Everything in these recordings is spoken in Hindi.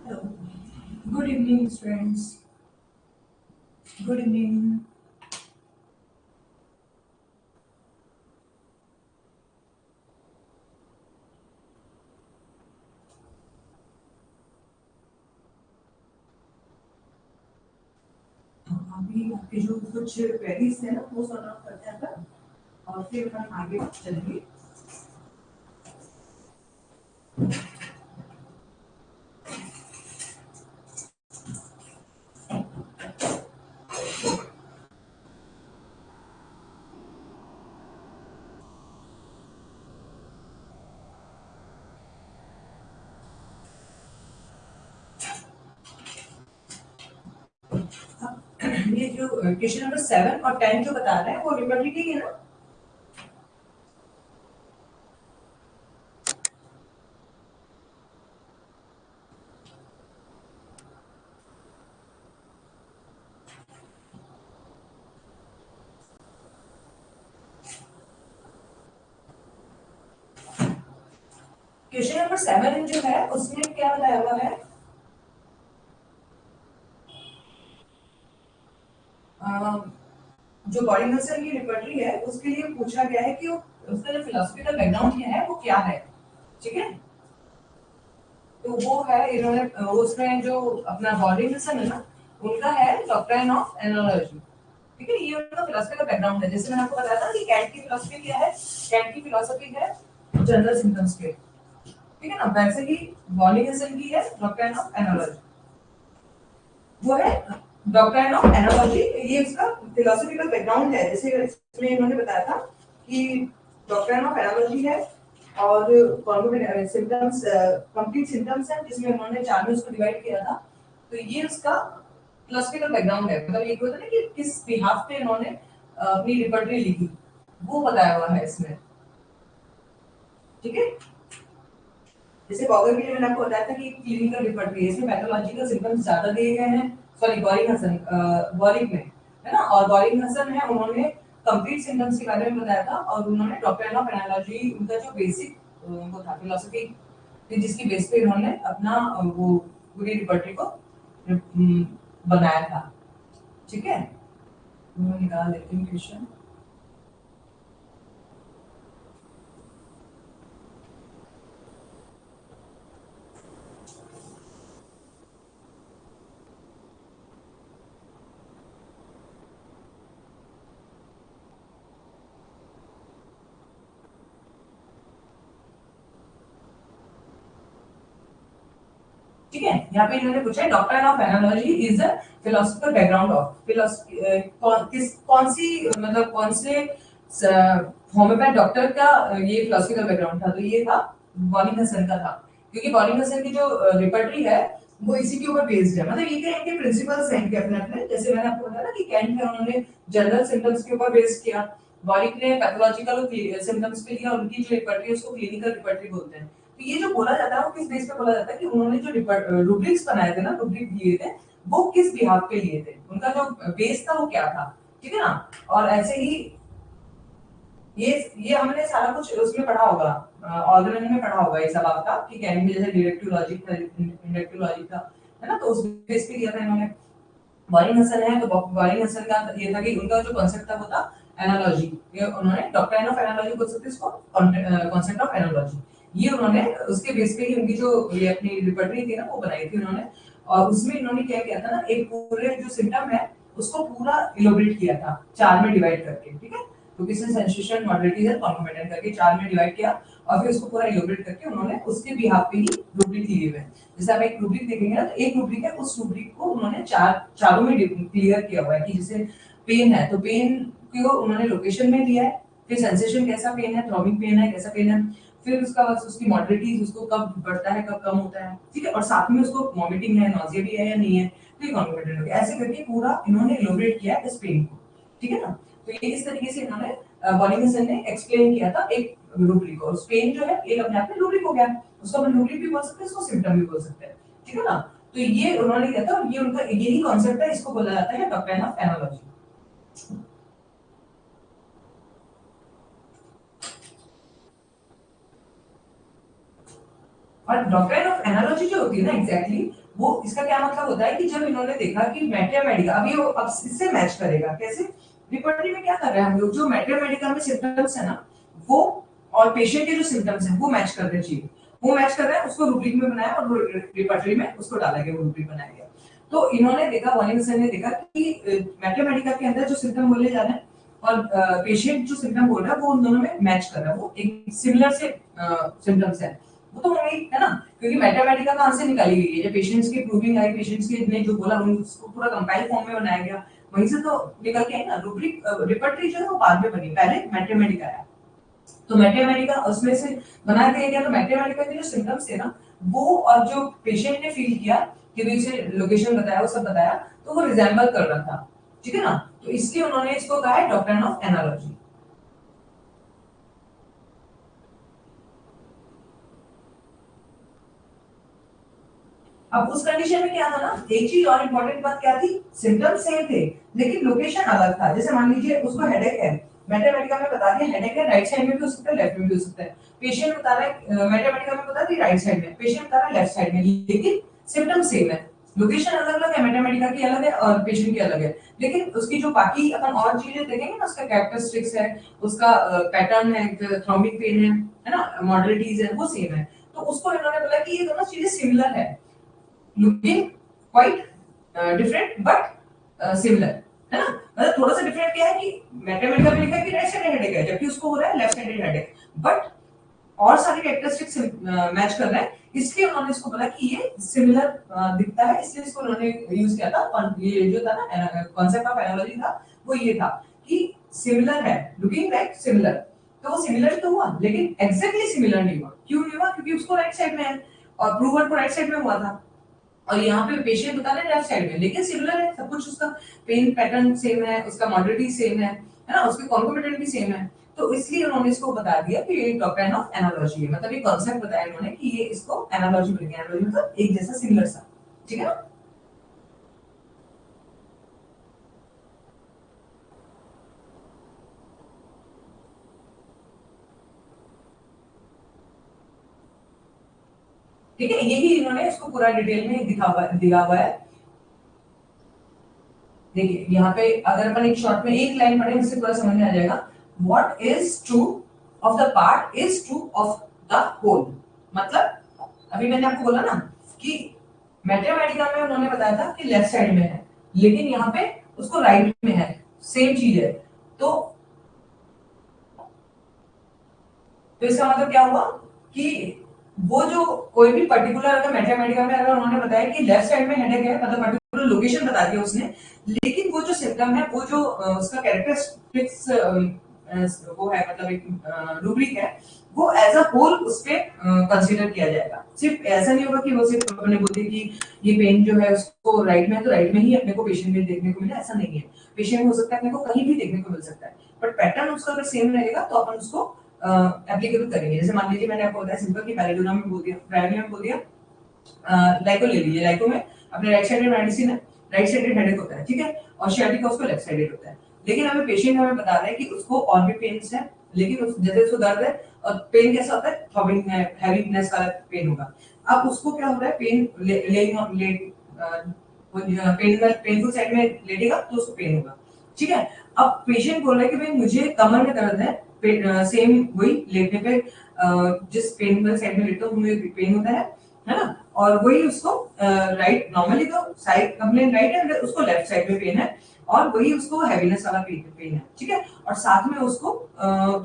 Hello. Good evening, friends. Good evening. अभी आपके जो कुछ क्वेरीज थे ना वो सॉल्व आउट करते हैं अपन और फिर हम आगे चलेंगे। ये जो क्वेश्चन नंबर 7 और 10 जो बता रहे हैं वो रिपीट है ना। क्वेश्चन नंबर 7 जो है उसमें क्या बताया हुआ है, जो बॉडी मसल की रिपर्टरी है उसके लिए पूछा गया है कि उसका जो फिलोसफिकल बैकग्राउंड क्या है वो क्या है। ठीक है, तो वो है इन्होंने उसमें जो अपना बॉडी मसल है ना उनका है डॉक्ट्राइन ऑफ एनालॉजी। ठीक है, ये उनका फिलोसफी का बैकग्राउंड है। जैसे मैंने आपको बताया था कि कैंट की फिलोसफी क्या है, कैंट की फिलोसफी है जनरल सिम्टम्स के। ठीक है ना, वैसे ही वॉलिंगसन की है डॉक्ट्राइन ऑफ एनालॉजी। वो है डॉक्ट्राइन ऑफ एनालॉजी, ये उसका फिलोसफिकल बैकग्राउंड है। जैसे इसमें इन्होंने बताया था कि डॉक्ट्राइन ऑफ एनालॉजी है और सिम्टम्स कंप्लीट सिम्टम्स है, जिसमें उन्होंने चार में उसको डिवाइड किया था। तो ये उसका फिलोसफिकल बैकग्राउंड है, मतलब ये होता है ना कि किस बिहाफ पे इन्होंने अपनी रिपर्टरी लिखी, वो बताया हुआ है इसमें। ठीक है, जैसे बॉगर के लिए मैंने आपको बताया था कि क्लिनिकल रिपर्टरी है, इसमें पैथोलॉजिकल सिम्टम्स ज्यादा दिए गए हैं। सॉरी, गौरी हसन गौरिक में है ना, और गौरिक हसन है उन्होंने कंप्लीट सिम्टम्स के बारे में बताया था और उन्होंने डॉक्टर ऑफ एनालॉजी उनका जो बेसिक वो था फिलोसफी, जिसकी बेस पे इन्होंने अपना वो पूरी रिपर्टरी को बनाया था। ठीक है, मैं निकाल लेती हूँ क्वेश्चन। ठीक है, यहाँ पे इन्होंने पूछा है doctor of analogy is a philosophical background of philosophy, कौन सी मतलब कौन से होम्योपैथ डॉक्टर का ये फिलोसफिकल बैकग्राउंड था, तो ये था बॉलिंग हसन का था। क्योंकि बॉलिंग हसन की जो रिपर्टरी है वो इसी के ऊपर बेस्ड है, मतलब ये क्या इनके प्रिंसिपल्स हैं इनके अपने अपने। जैसे मैंने आपको बताया ना कि कैंट है उन्होंने जनरल सिम्टम्स के ऊपर बेस्ड किया, बॉरिक ने पैथोलॉजिकल सिम्टम्स पे लिया, उनकी जो रिपर्टरी है उसको क्लिनिकल रिपर्टरी बोलते हैं। तो ये जो बोला जाता है वो किस बेस पे बोला जाता है कि उन्होंने जो रूब्रिक्स बनाए थे ना, रूब्रिक दिए थे, वो किस बिहाफ पे लिए थे, उनका जो बेस था वो क्या था। ठीक है ना, और ऐसे ही ये हमने सारा कुछ उसमें पढ़ा होगा, ऑर्गेनाइज में पढ़ा होगा ये सब आपका कि कैन में जैसे डिडक्टिव लॉजिक था, इंडक्टिव लॉजिक था, है ना, तो उस बेस पे दिया था इन्होंने। बॉरिंग हसन है तो बॉरिंग हसन का ये था कि उनका जो कॉन्सेप्ट था वो था एनालॉजी। ये उन्होंने डॉक्ट्राइन ऑफ एनालॉजी बोल सकते हैं इसको, कॉन्सेप्ट ऑफ एनालॉजी। ये उन्होंने उसके बेस पे ही उनकी जो ये अपनी रिपर्टरी थी ना वो बनाई थी उन्होंने। और उसमें इन्होंने क्या किया था ना, एक पूरे जो सिम्टम है उसको पूरा इलोबरेट किया था चार में डिवाइड करके। ठीक है, तो किसी सेंसेशन मॉडलिटीज एंड कॉन्कोमिटेंट करके चार में डिवाइड किया और फिर उसको पूरा इलोबरेट करके उन्होंने उसके बिहाफ पे ही रूब्रिक लिए हुए हैं। जैसे आप एक रूब्रिक देखेंगे ना, तो एक रूब्रिक है, उस रूब्रिक को उन्होंने चारों में क्लियर किया हुआ है कि जैसे पेन है तो पेन को उन्होंने लोकेशन में दिया है, फिर सेंसेशन कैसा पेन है, थ्रॉबिंग पेन है कैसा पेन है, फिर उसका बस उसकी मॉडलिटीज, उसको कब बढ़ता है कब कम होता है। ठीक है, और साथ में उसको वॉमिटिंग है, नॉजिया भी है या नहीं है, तो ये कॉन्फिडेंट हो गया। ऐसे करके पूरा इन्होंने इलोबरेट किया है इस पेन को। ठीक है ना, तो ये इस तरीके से इन्होंने बॉलिंगसन ने एक्सप्लेन किया था एक रूब्रिक को। स्पेन जो है एक अपने आप में रूब्रिक हो गया, उसको हम रूब्रिक भी बोल सकते हैं, उसको सिम्टम भी बोल सकते हैं। ठीक है ना, तो ये उन्होंने किया था, ये उनका यही कॉन्सेप्ट है, इसको बोला जाता है डॉक्ट्राइन ऑफ एनालॉजी। और डॉक्ट्राइन ऑफ एनालॉजी एनालॉजी जो होती है ना एग्जैक्टली वो इसका क्या मतलब होता है कि जब इन्होंने देखा कि मैट्रिया अभी वो अब इससे मैच करेगा कैसे रिपोर्टरी में क्या कर रहे हैं हम लोग जो मैट्रिया में सिम्टम्स है ना वो और पेशेंट के जो सिम्टम्स हैं वो मैच करने चाहिए वो मैच कर रहा है उसको रूब्रिक में बनाया और रिपोर्टरी में उसको डाला गया वो रूब्रिक बनाया गया तो इन्होंने देखा वॉलिंगसन ने देखा कि मैट्रिया के अंदर जो सिम्टम बोले जा रहे हैं और पेशेंट जो सिम्टम बोल रहा है वो उन दोनों में मैच कर रहा है वो एक सिमिलर से सिम्टम्स है वो तो होंगे है ना क्योंकि मैथमेटिका कहां से निकाली गई है जब पेशेंट्स की प्रूविंग आई पेशेंट्स के ने जो बोला उसको पूरा कंपाइल फॉर्म में बनाया गया वहीं से तो निकल के आई ना रूब्रिक रिपर्टरी जो है वो बाद में बनी पहले मैथमेटिका आया तो मैथमेटिका उसमें से बना दिया गया तो मैथमेटिका के जो सिम्टम्स थे ना वो और जो पेशेंट ने फील किया कि भी उसे लोकेशन बताया वो सब बताया तो वो रिजेंबल कर रहा था ठीक है ना तो इसलिए उन्होंने इसको कहा है डॉक्ट्रिन ऑफ एनालॉजी अब उस कंडीशन में क्या था ना एक चीज और इम्पोर्टेंट बात क्या थी सिम्टम्स सेम थे लेकिन लोकेशन अलग था जैसे मान लीजिए उसको हेडेक है मैथमेटिका में बता दिया हेडेक है राइट साइड में भी हो सकता है लेफ्ट में भी हो सकता है पेशेंट बता रहा है मैथमेटिका में बता दी राइट साइड में पेशेंट बता रहा है लेफ्ट साइड में लेकिन सिम्टम सेम है लोकेशन अलग अलग है मैथमेटिका की अलग है और पेशेंट की अलग है लेकिन उसकी जो बाकी अपन और चीजें देखेंगे ना उसका कैरेक्टरिस्टिक्स है उसका पैटर्न है थ्रोम्बिक पेन है ना मॉडलिटीज है वो सेम है तो उसको इन्होंने बोला कि ये दोनों चीजें सिमिलर है looking quite different but similar है ना मतलब थोड़ा सा डिफरेंट क्या है कि मैथमेटिकल में लिखा है कि राइट साइड हेडेक है जबकि उसको हो रहा है लेफ्ट साइड हेडेक बट और सारी कैरेक्टरिस्टिक्स मैच कर रहा है इसलिए उन्होंने इसको बोला कि ये सिमिलर दिखता है इसलिए इसको उन्होंने यूज किया था ये जो था ना कॉन्सेप्ट ऑफ एनालॉजी था वो ये था कि सिमिलर है लुकिंग लाइक सिमिलर तो वो सिमिलर तो हुआ लेकिन एग्जैक्टली सिमिलर नहीं हुआ क्यों नहीं हुआ क्योंकि उसको राइट साइड में है और प्रूवर को राइट साइड में हुआ था और यहाँ पे पेशेंट बता रहे हैं लेफ्ट साइड में लेकिन सिमिलर है सब कुछ उसका पेन पैटर्न सेम है उसका मॉडलिटी सेम है ना उसके कॉन्कोमिटेंट भी सेम है तो इसलिए उन्होंने इसको बता दिया कि ये डॉक्ट्रिन ऑफ एनालॉजी है मतलब ये कांसेप्ट बताया उन्होंने कि ये इसको एनालॉजी बोलेंगे एनालॉजी मतलब एक जैसा सिमिलर सा ठीक है ना ठीक है यही इन्होंने इसको पूरा डिटेल में दिया हुआ है देखिए यहाँ पे अगर अपन एक शॉर्ट में एक लाइन पढ़े इससे पूरा समझ में आ जाएगा what is true of the part is true of the whole मतलब अभी मैंने आपको बोला ना कि मैथमेटिका में उन्होंने बताया था कि लेफ्ट साइड में है लेकिन यहाँ पे उसको राइट में है सेम चीज है तो इसका मतलब क्या हुआ कि वो जो कोई भी पर्टिकुलर अगर मैथमेटिका में अगर उन्होंने बताया कि लेफ्ट साइड में हेडेक है मतलब पर्टिकुलर लोकेशन बता दिया उसने लेकिन वो जो सिम्टम है वो जो उसका कैरेक्टरिस्टिक्स वो है मतलब एक रूब्रिक है वो एज अ होल उस पे कंसीडर किया जाएगा सिर्फ ऐसा नहीं होगा कि वो सिर्फ अपने बोलते कि ये पेन जो है उसको राइट में है तो राइट में ही अपने को पेशेंट में देखने को मिला ऐसा नहीं है पेशेंट में हो सकता है अपने को कहीं भी देखने को मिल सकता है बट पैटर्न उसका अगर सेम रहेगा तो अपन उसको एप्लीकेबल करेंगे जैसे मान लीजिए मैंने आपको बताया सिंपल कि पैराडोना में बोल दिया प्राइमरी में बोल दिया लाइको ले लीजिए लाइको में अपने राइट साइडेड मेडिसिन है राइट साइडेड हेडेक होता है ठीक है और शियाटिका उसको लेफ्ट साइडेड होता है लेकिन हमें पेशेंट हमें बता रहा है कि उसको और भी पेन्स है लेकिन जैसे उसको दर्द है और पेन कैसा होता है थ्रॉबिंग हैवीनेस वाला पेन होगा अब उसको क्या हो रहा है पेन पेनफुल साइड में लेटेगा तो उसको पेन होगा ठीक है अब पेशेंट बोल रहा है कि भाई मुझे कमर में दर्द है सेम वही लेटने पे जिस पेन साइड में लेटा हूँ मुझे पेन होता है ना और वही उसको राइट नॉर्मली तो साइड कंप्लेन राइट है उसको लेफ्ट साइड में पेन है और वही उसको हैवीनेस वाला पेन है ठीक है और साथ में उसको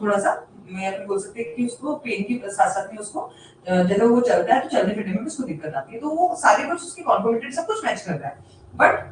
थोड़ा सा मैं बोल सकते हैं कि उसको पेन की साथ साथ में उसको जब वो चलता है तो चलने फिरने में उसको दिक्कत आती है तो वो सारे कुछ उसकी कॉन्कोमिटेंट सब कुछ मैच कर रहा है बट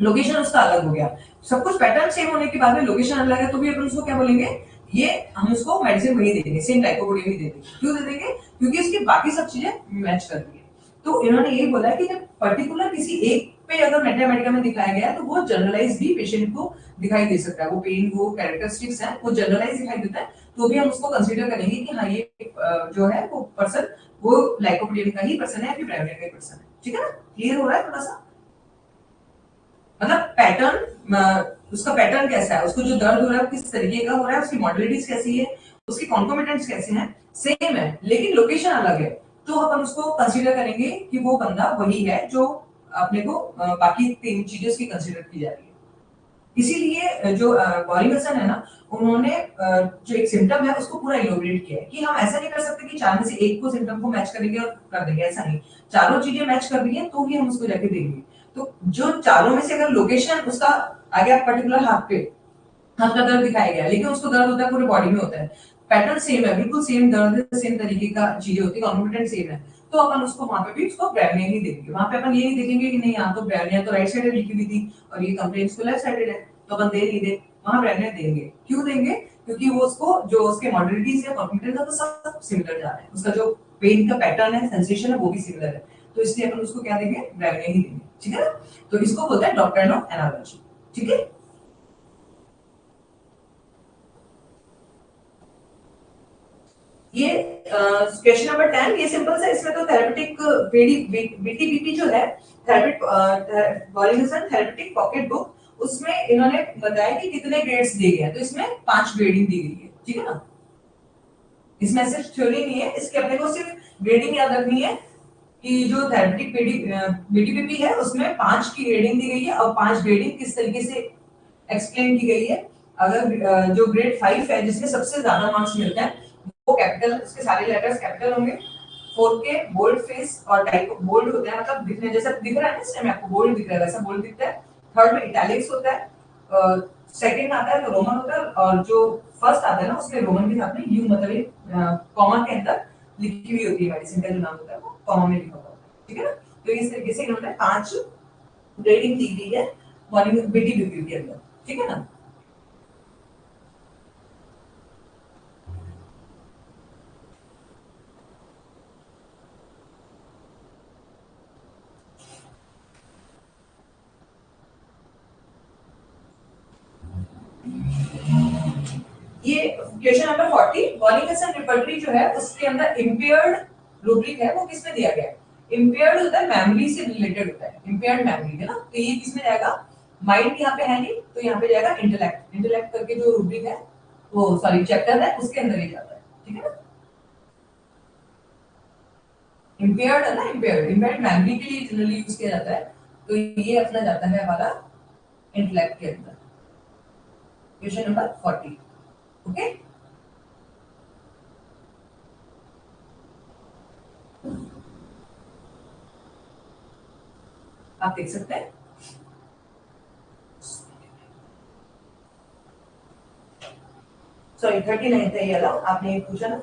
लोकेशन उसका अलग हो गया सब कुछ पैटर्न सेम होने के बाद में लोकेशन अलग है तो भी अपन उसको क्या बोलेंगे ये हम उसको मेडिसिन वही दे देंगे सेम लाइकोपोडियम ही दे देंगे क्यों दे देंगे क्योंकि उसकी बाकी सब चीजें मैच कर रही है तो इन्होंने ये बोला कि जब पर्टिकुलर किसी एक पे अगर मैथमेटिका में दिखाया गया है तो वो जनरलाइज भी पेशेंट को दिखाई दे सकता है वो पेन वो कैरेक्टरिस्टिक्स है वो जनरलाइज दिखाई देता है तो भी हम उसको कंसीडर करेंगे कि हाँ ये जो है वो पर्सन वो लाइकोपोडियम का ही पर्सन है या फिर प्राइमरी का ही पर्सन है ठीक है ना क्लियर हो रहा है थोड़ा सा मतलब पैटर्न उसका पैटर्न कैसा है उसको जो दर्द हो रहा है किस तरीके का हो रहा है उसकी मॉडलिटीज कैसी है उसकी कॉन्कोमिटेंट्स कैसे हैं सेम है लेकिन लोकेशन अलग है तो अपन उसको कंसीडर करेंगे कि वो बंदा वही है जो अपने को बाकी 3 चीजें उसकी कंसीडर की जा रही है। इसीलिए जो बॉरिंगसन है ना, उन्होंने जो एक सिम्टम है उसको पूरा इलोबरेट किया है कि हम ऐसा नहीं कर सकते कि 4 में से एक को सिम्टम को मैच करेंगे और कर देंगे, ऐसा नहीं। चारों चीजें मैच कर रही हैं तो ही हम उसको जाके देंगे। तो जो चारों में से अगर लोकेशन उसका आ गया पर्टिकुलर हाथ पे, हाथ का दर्द दिखाया गया, लेकिन उसको दर्द होता है पूरे बॉडी में होता है, पैटर्न सेम है, बिल्कुल सेम दर्द है, सेम तरीके का चीजें होती है, कॉन्फिडेंट सेम है, तो अपन उसको वहां पे भी उसको ब्रेवनिया ही देंगे। वहां पे अपन ये नहीं देखेंगे कि नहीं यहाँ तो ब्रेवनिया तो राइट साइड लिखी हुई थी और ये कंप्लेंट तो लेफ्ट साइडेड है, तो अपन दे नहीं दे, वहां ब्रेवनिया देंगे। क्यों देंगे? क्योंकि वो उसको जो उसके मॉडलिटीज है, कॉन्फिडेंस है, तो सब सिमिलर जा रहे हैं, उसका जो पेन का पैटर्न है, सेंसेशन है, वो भी सिमिलर है, तो इसलिए अपन उसको क्या देंगे? ब्रेवनिया ही देंगे। ठीक है ना? तो इसको बोलते हैं डॉक्ट्रिन ऑफ एनालॉजी। ठीक है? ये क्वेश्चन नंबर 10, ये सिंपल सा, इसमें तो थेरेपेटिक बीटीबीपी जो है, थेरेपेटिक बॉलिंगसन थेरेपेटिक पॉकेट बुक, उसमें इन्होंने बताया कि कितने ग्रेड्स दिए गए हैं, तो इसमें 5 ग्रेडिंग दी गई है। ठीक है ना? इसमें सिर्फ थ्योरी नहीं है, इसके अपने को सिर्फ ग्रेडिंग याद रखनी है कि जो थेरेपेटिक बीटीबीपी है उसमें 5 की ग्रेडिंग दी गई है, और 5 ग्रेडिंग किस तरीके से एक्सप्लेन की गई है। अगर जो ग्रेड 5 है जिसमें सबसे ज्यादा मार्क्स मिलते हैं, वो कैपिटल, उसके सारे लेटर्स कैपिटल होंगे। 4 के बोल्ड फेस और टाइप बोल्ड होते हैं, मतलब दिखने जैसा दिख रहा है ना, इस टाइम आपको बोल्ड दिख रहा है, वैसा बोल्ड दिखता है। थर्ड में इटैलिक्स होता है, सेकंड आता है तो रोमन होता है, और जो फर्स्ट आता है ना उसके रोमन के साथ में यू, मतलब कॉमा के अंदर लिखी हुई होती है मेडिसिन का जो नाम होता है, वो कॉमा में लिखा होता है। ठीक है ना? तो इस तरीके से इन्होंने 5 ग्रेडिंग दी गई है मॉर्निंग बीटीबीपी के अंदर। ठीक है ना? ये क्वेश्चन नंबर 40, बॉलिंगसन रिपर्टरी जो है उसके अंदर इम्पेयर्ड रूब्रिक है, वो किसमें दिया गया है? इम्पेयर्ड होता है मेमोरी से रिलेटेड होता है, इम्पेयर्ड मेमोरी है ना, तो ये किसमें जाएगा? माइंड यहाँ पे है नहीं, तो यहाँ पे जाएगा इंटेलेक्ट। इंटेलेक्ट करके जो रूब्रिक है, वो सॉरी चैप्टर है, उसके अंदर ही जाता है। ठीक है ना? इम्पेयर्ड है ना, इम्पेयर्ड इम्पेयर्ड मेमोरी के लिए जनरली यूज किया जाता है, तो ये अपना जाता है हमारा इंटेलेक्ट के अंदर। Question number 40। ओके, आप देख सकते हैं। सॉरी 39 था ये वाला, आपने पूछा ना।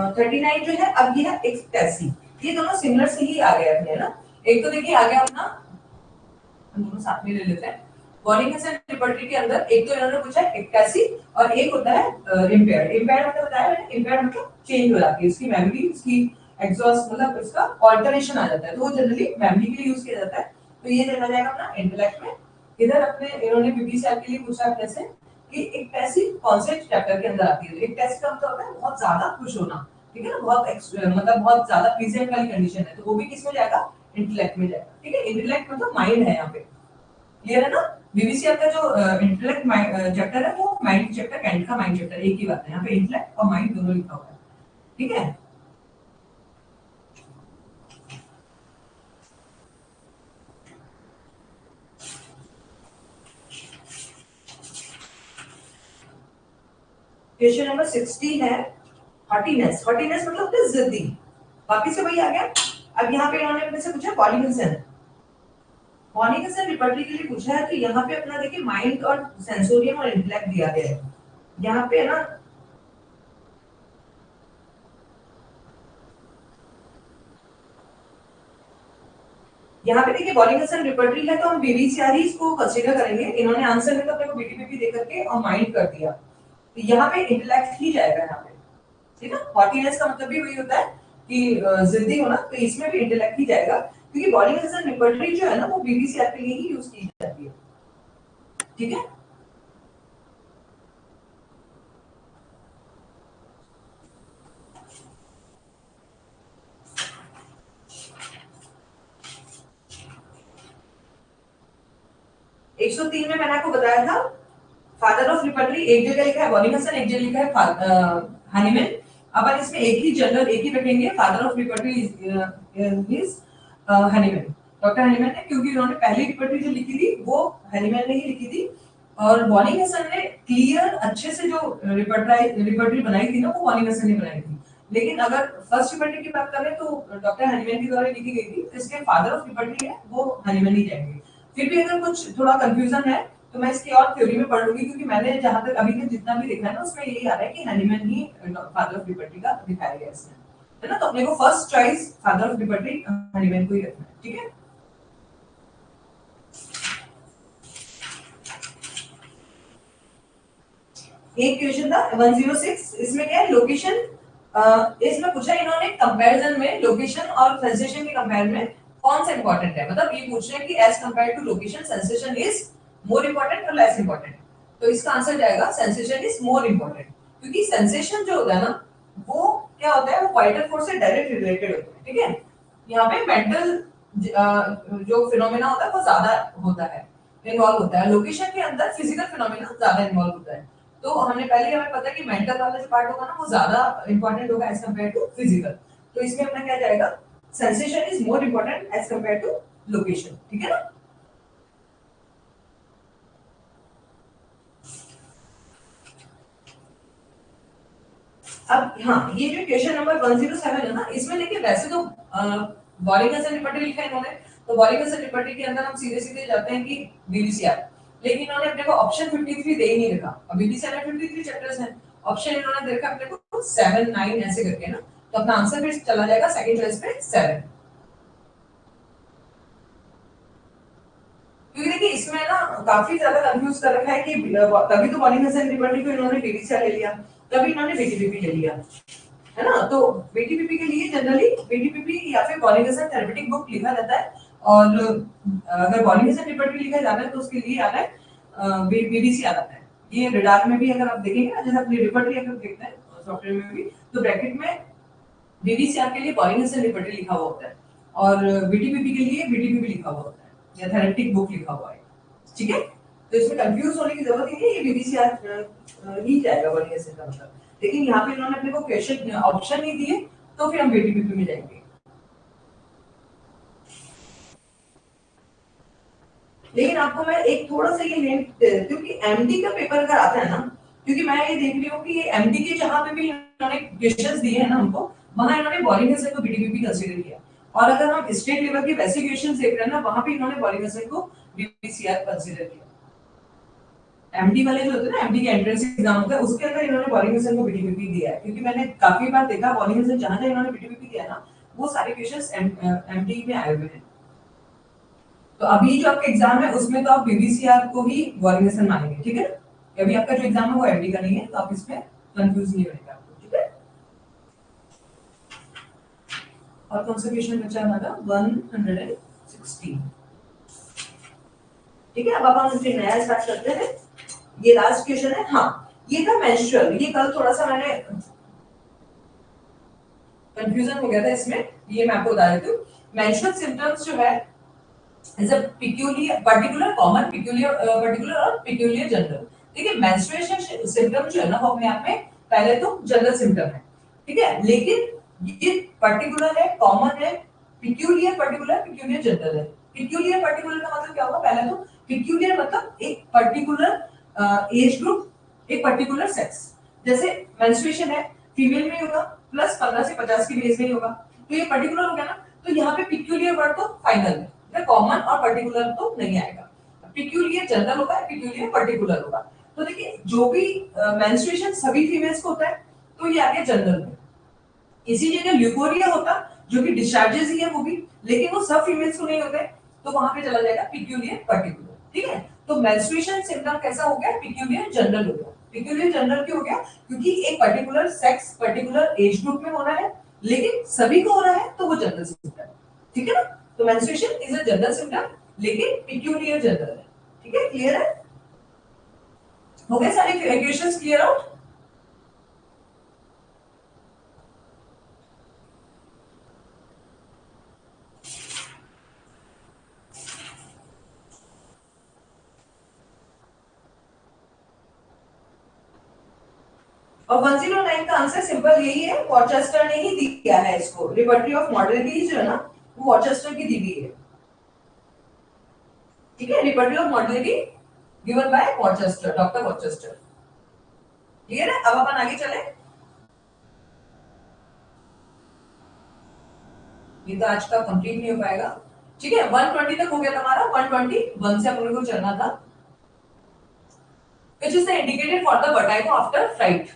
39 जो है, अब ये है एक्सटेसी। ये दोनों सिमिलर से ही आ गए अपने, है ना? एक तो देखिए आ गया अपना, हम दोनों साथ में ले लेते हैं। बॉलिंगसन रिपर्टरी के अंदर एक तो इन्होंने पूछा एक्टेसी, और एक होता है इम्पेयर्ड। इम्पेयर्ड मतलब बताया मैंने, इम्पेयर्ड मतलब चेंज हो जाती है उसकी मेमोरी, उसकी एग्जॉस्ट, मतलब उसका ऑल्टरेशन आ जाता है, तो वो जनरली मेमोरी के लिए यूज किया जाता है। तो ये देखा जाएगा अपना इंटेलेक्ट में। इधर अपने इन्होंने बीबीसी के लिए पूछा अपने से कि एक टेस्ट कौन से चैप्टर के अंदर आती है। एक टेस्ट का मतलब होता है बहुत ज्यादा खुश होना, ठीक है ना, बहुत मतलब बहुत ज्यादा प्रेजेंट वाली कंडीशन है, तो वो भी किसमें जाएगा? इंटेलेक्ट में जाएगा। ठीक है, इंटेलेक्ट मतलब माइंड है यहाँ पे, क्लियर है ना? बीबीसी का जो इंटेलेक्ट चैप्टर है, वो माइंड चैप्टर, कैंट का माइंड चैप्टर, एक ही बात है, यहाँ पे इंटेलेक्ट और माइंड दोनों लिखा हुआ है। ठीक है? क्वेश्चन नंबर 16 है, हॉटीनेस। हॉटीनेस मतलब होता है जिद्दी। वापिस से वही आ गया। अब यहाँ पे इन्होंने अपने से पूछा पॉलीगन्सन। पॉलीगन्सन रिपर्टरी के लिए पूछा है, तो यहाँ पे अपना देखिए माइंड और सेंसोरियम और इंटेलेक्ट दिया गया है। यहाँ पे ना यहाँ पे देखिए बॉलिंगसन रिपर्टरी है, तो हम बीबीसीआर इसको कंसीडर करेंगे। इन्होंने आंसर में तो अपने को बीटीपीपी दे करके और माइंड कर दिया, तो यहाँ पे इंटेलेक्ट ही जाएगा यहाँ पे। ठीक है, हॉटीनेस का मतलब भी वही होता है कि जिद्दी होना, तो इसमें भी इंटेलेक्ट ही जाएगा, क्योंकि बॉलिंगसन रिपर्टरी जो है ना, वो बीबीसीआर के लिए ही यूज की जाती है। ठीक है, एक सौ तीन में मैंने आपको बताया था फादर ऑफ रिपर्टरी, एक जगह लिखा है बॉलिंगसन, एक जगह लिखा है हानीमैन। अपन इसमें एक ही जनरल एक ही रखेंगे, father of repertory is Hahnemann, doctor Hahnemann ने, क्योंकि उन्होंने पहली रिपर्टरी जो लिखी थी वो हनीमैन ने ही लिखी थी। और बॉनिंग हसन ने क्लियर अच्छे से जो रिपर्टरी बनाई थी ना वो बॉनिंग हसन ने बनाई थी। लेकिन अगर फर्स्ट रिपर्टरी की बात करें तो डॉक्टर हनीमैन के द्वारा लिखी गई थी, तो इसके फादर ऑफ रिपर्टरी है वो हनीमैन ही जाएंगे। फिर भी अगर कुछ थोड़ा कंफ्यूजन है तो मैं इसकी और थ्योरी में पढ़ लूंगी, क्योंकि मैंने जहां तक अभी तक जितना भी देखा है ना उसमें यही आ रहा है कि Hahnemann he father of liberty का दिखाया गया इसमें, है ना। तो अपने को first choice father of liberty Hahnemann को ही रखना है, ठीक है। एक क्वेश्चन था 106, इसमें क्या है लोकेशन, इसमें पूछा इन्होंने कंपैरिजन में लोकेशन और सेंसेशन के कंपेयर में कौन सा इंपॉर्टेंट है, मतलब ये पूछ रहे हैं कि as compare to location sensation is more important और लेस इंपॉर्टेंट। तो इसका आंसर जाएगा सेंसेशन इज मोर इंपॉर्टेंट, क्योंकि सेंसेशन जो होता है ना वो क्या होता है, वो वाइटल फोर्स से डायरेक्ट रिलेटेड होता है, ठीक है। यहाँ पे मेंटल जो फिनोमेना होता है वो ज्यादा होता है, इन्वॉल्व होता है, लोकेशन के अंदर फिजिकल फिनोमेना ज्यादा इन्वॉल्व होता है। तो हमने पहले हमें पता है कि मेंटल वाला जो पार्ट होगा ना वो ज्यादा इंपॉर्टेंट होगा एज कंपेयर टू फिजिकल। तो इसमें अपना क्या जाएगा, sensation is more important as compare to location, ठीक है ना। अब हाँ, ये जो क्वेश्चन नंबर 107 है ना, इसमें देखिए वैसे तो बॉलिंगसन रिपर्टी लिखा है इन्होंने, तो बॉलिंगसन रिपर्टी के अंदर हम सीधे सीधे जाते हैं कि बीबीसीआर, लेकिन इन्होंने अपने को ऑप्शन 53 दे ही नहीं रखा। अब बीबीसीआर में 53 चैप्टर्स हैं, ऑप्शन इन्होंने दे रखा अपने को 7 9 ऐसे करके ना, तो अपना आंसर फिर चला जाएगा सेकंड चॉइस पे 7। क्योंकि देखिए इसमें ना काफी ज्यादा कंफ्यूज कर रखा है कि तभी तो बॉलिंगसन रिपर्टी को इन्होंने बीबीसीआर ले लिया, तभी इन्होंने बीटीपीपी ले लिया, है ना। तो बीटीपीपी के लिए जनरली बीटीपीपी या फिर बॉलिंगसन थेरेपेटिक बुक लिखा जाता है, और अगर बॉलिंगसन रिपर्टरी लिखा जाता है तो उसके लिए आता है बीबीसी आता है। ये रडार में भी अगर आप देखेंगे ना, जैसे अपनी रिपर्टरी अगर देखते हैं सॉफ्टवेयर में भी, तो ब्रैकेट में बीबीसीआर के लिए बॉलिंगसन रिपर्टरी लिखा हुआ होता है, और बीटीपीपी के लिए बीटीपीपी लिखा हुआ होता है, या थेरेपेटिक बुक लिखा हुआ है, ठीक है। तो इसमें कंफ्यूज होने की जरूरत ही नहीं है, ये बीबीसीआर ही जाएगा बॉलिंगसन का मतलब। लेकिन यहाँ पे इन्होंने अपने को क्वेश्चन ऑप्शन नहीं दिए, तो फिर हम बीटीपीपी में जाएंगे। लेकिन आपको मैं एक थोड़ा सा ये हिंट दे देती हूँ कि एमडी का पेपर अगर आता है ना, क्योंकि मैं ये देख रही हूँ कि ये एमडी के जहां पे भी इन्होंने क्वेश्चंस दिए हैं ना हमको, वहां इन्होंने बॉलिंगसन को बीटीपीपी कंसीडर किया। और अगर हम स्टेट लेवल के वैसे क्वेश्चंस देख रहे हैं ना, वहां पे इन्होंने बॉलिंगसन को बीपीसीआर कंसीडर किया। एमडी वाले जो होते हैं ना, एमडी के एंट्रेंस एग्जाम होता है, उसके अंदर इन्होंने बॉलिंगसन को बीटीपीपी दिया है, क्योंकि मैंने काफी बार देखा बॉलिंगसन जहां जहां इन्होंने बीटीपीपी दिया ना, वो सारे क्वेश्चंस एमडी में आए हुए हैं। तो अभी जो आपका एग्जाम है उसमें तो आप बीबीसीआर को ही बॉलिंगसन मानेंगे, ठीक है। अभी आपका जो एग्जाम है वो एमडी का नहीं है, तो आप इसमें कंफ्यूज नहीं होगा आपको, ठीक है। और कौन सा क्वेश्चन बचा हमारा 116, ठीक है। अब हम इसमें नया स्टार्ट करते हैं। ये लास्ट क्वेश्चन है, हाँ ये था मेंस्ट्रुअल, ये कल थोड़ा सा मैंने कंफ्यूजन हो गया था इसमें, ये मैं आपको बता देती हूँ। मेंस्ट्रुअल सिम्टम्स जो है is a peculiar particular common peculiar particular और peculiar जनरल। देखिए मेंस्ट्रुएशन सिम्टम जो है ना वो अपने आप में पहले तो जनरल सिम्टम है, ठीक है, लेकिन ये पर्टिकुलर है, कॉमन है, peculiar पर्टिकुलर, peculiar जनरल है। peculiar पर्टिकुलर का मतलब क्या होगा, पहले तो peculiar मतलब एक पर्टिकुलर एज ग्रुप, एक पर्टिकुलर सेक्स। जैसे मेंस्ट्रुएशन है फीमेल में होगा, प्लस 15 से 50 की एज में ही होगा, तो ये पर्टिकुलर हो गया ना। तो यहाँ पे पिक्यूलियर वर्ड तो फाइनल है, कॉमन और पर्टिकुलर तो नहीं आएगा। पिक्यूलियर जनरल होगा, पिक्यूलियर पर्टिकुलर होगा। तो देखिए जो भी मेंस्ट्रुएशन सभी फीमेल्स को होता है, तो ये आ गया जनरल में। इसी जगह ल्यूकोरिया होता जो कि डिस्चार्जेस ही है वो भी, लेकिन वो सब फीमेल्स को नहीं होते, तो वहां पे चला जाएगा पिक्यूलियर पर्टिकुलर, ठीक है। तो मेंस्ट्रुएशन सिम्पटम कैसा हो गया, पिक्यूलियर जनरल हो गया। पिक्यूलियर जनरल क्यों हो गया, क्योंकि एक particular sex particular age group में होना है, लेकिन सभी को हो रहा है, तो वो जनरल सिम्पटम, ठीक है ना। तो menstruation is a general symptom, लेकिन पिक्यूलियर जनरल है, ठीक है। क्लियर है, हो गए सारे क्वेश्चंस क्लियर आउट। और 109 का आंसर सिंपल यही है, वॉचेस्टर ने ही दिया है इसको। लिबर्टी ऑफ मॉडर्निटी जो है ना वो वॉचेस्टर की दी हुई है, ठीक है। Liberty of modernity given by Worcester, doctor Worcester. Clear है? अब अपन आगे चले। ये तो आज का कंप्लीट नहीं हो पाएगा, ठीक है। 120 तक हो गया तुम्हारा, 121 से अपन को चलना था। which is the indicated for the vertigo after fright।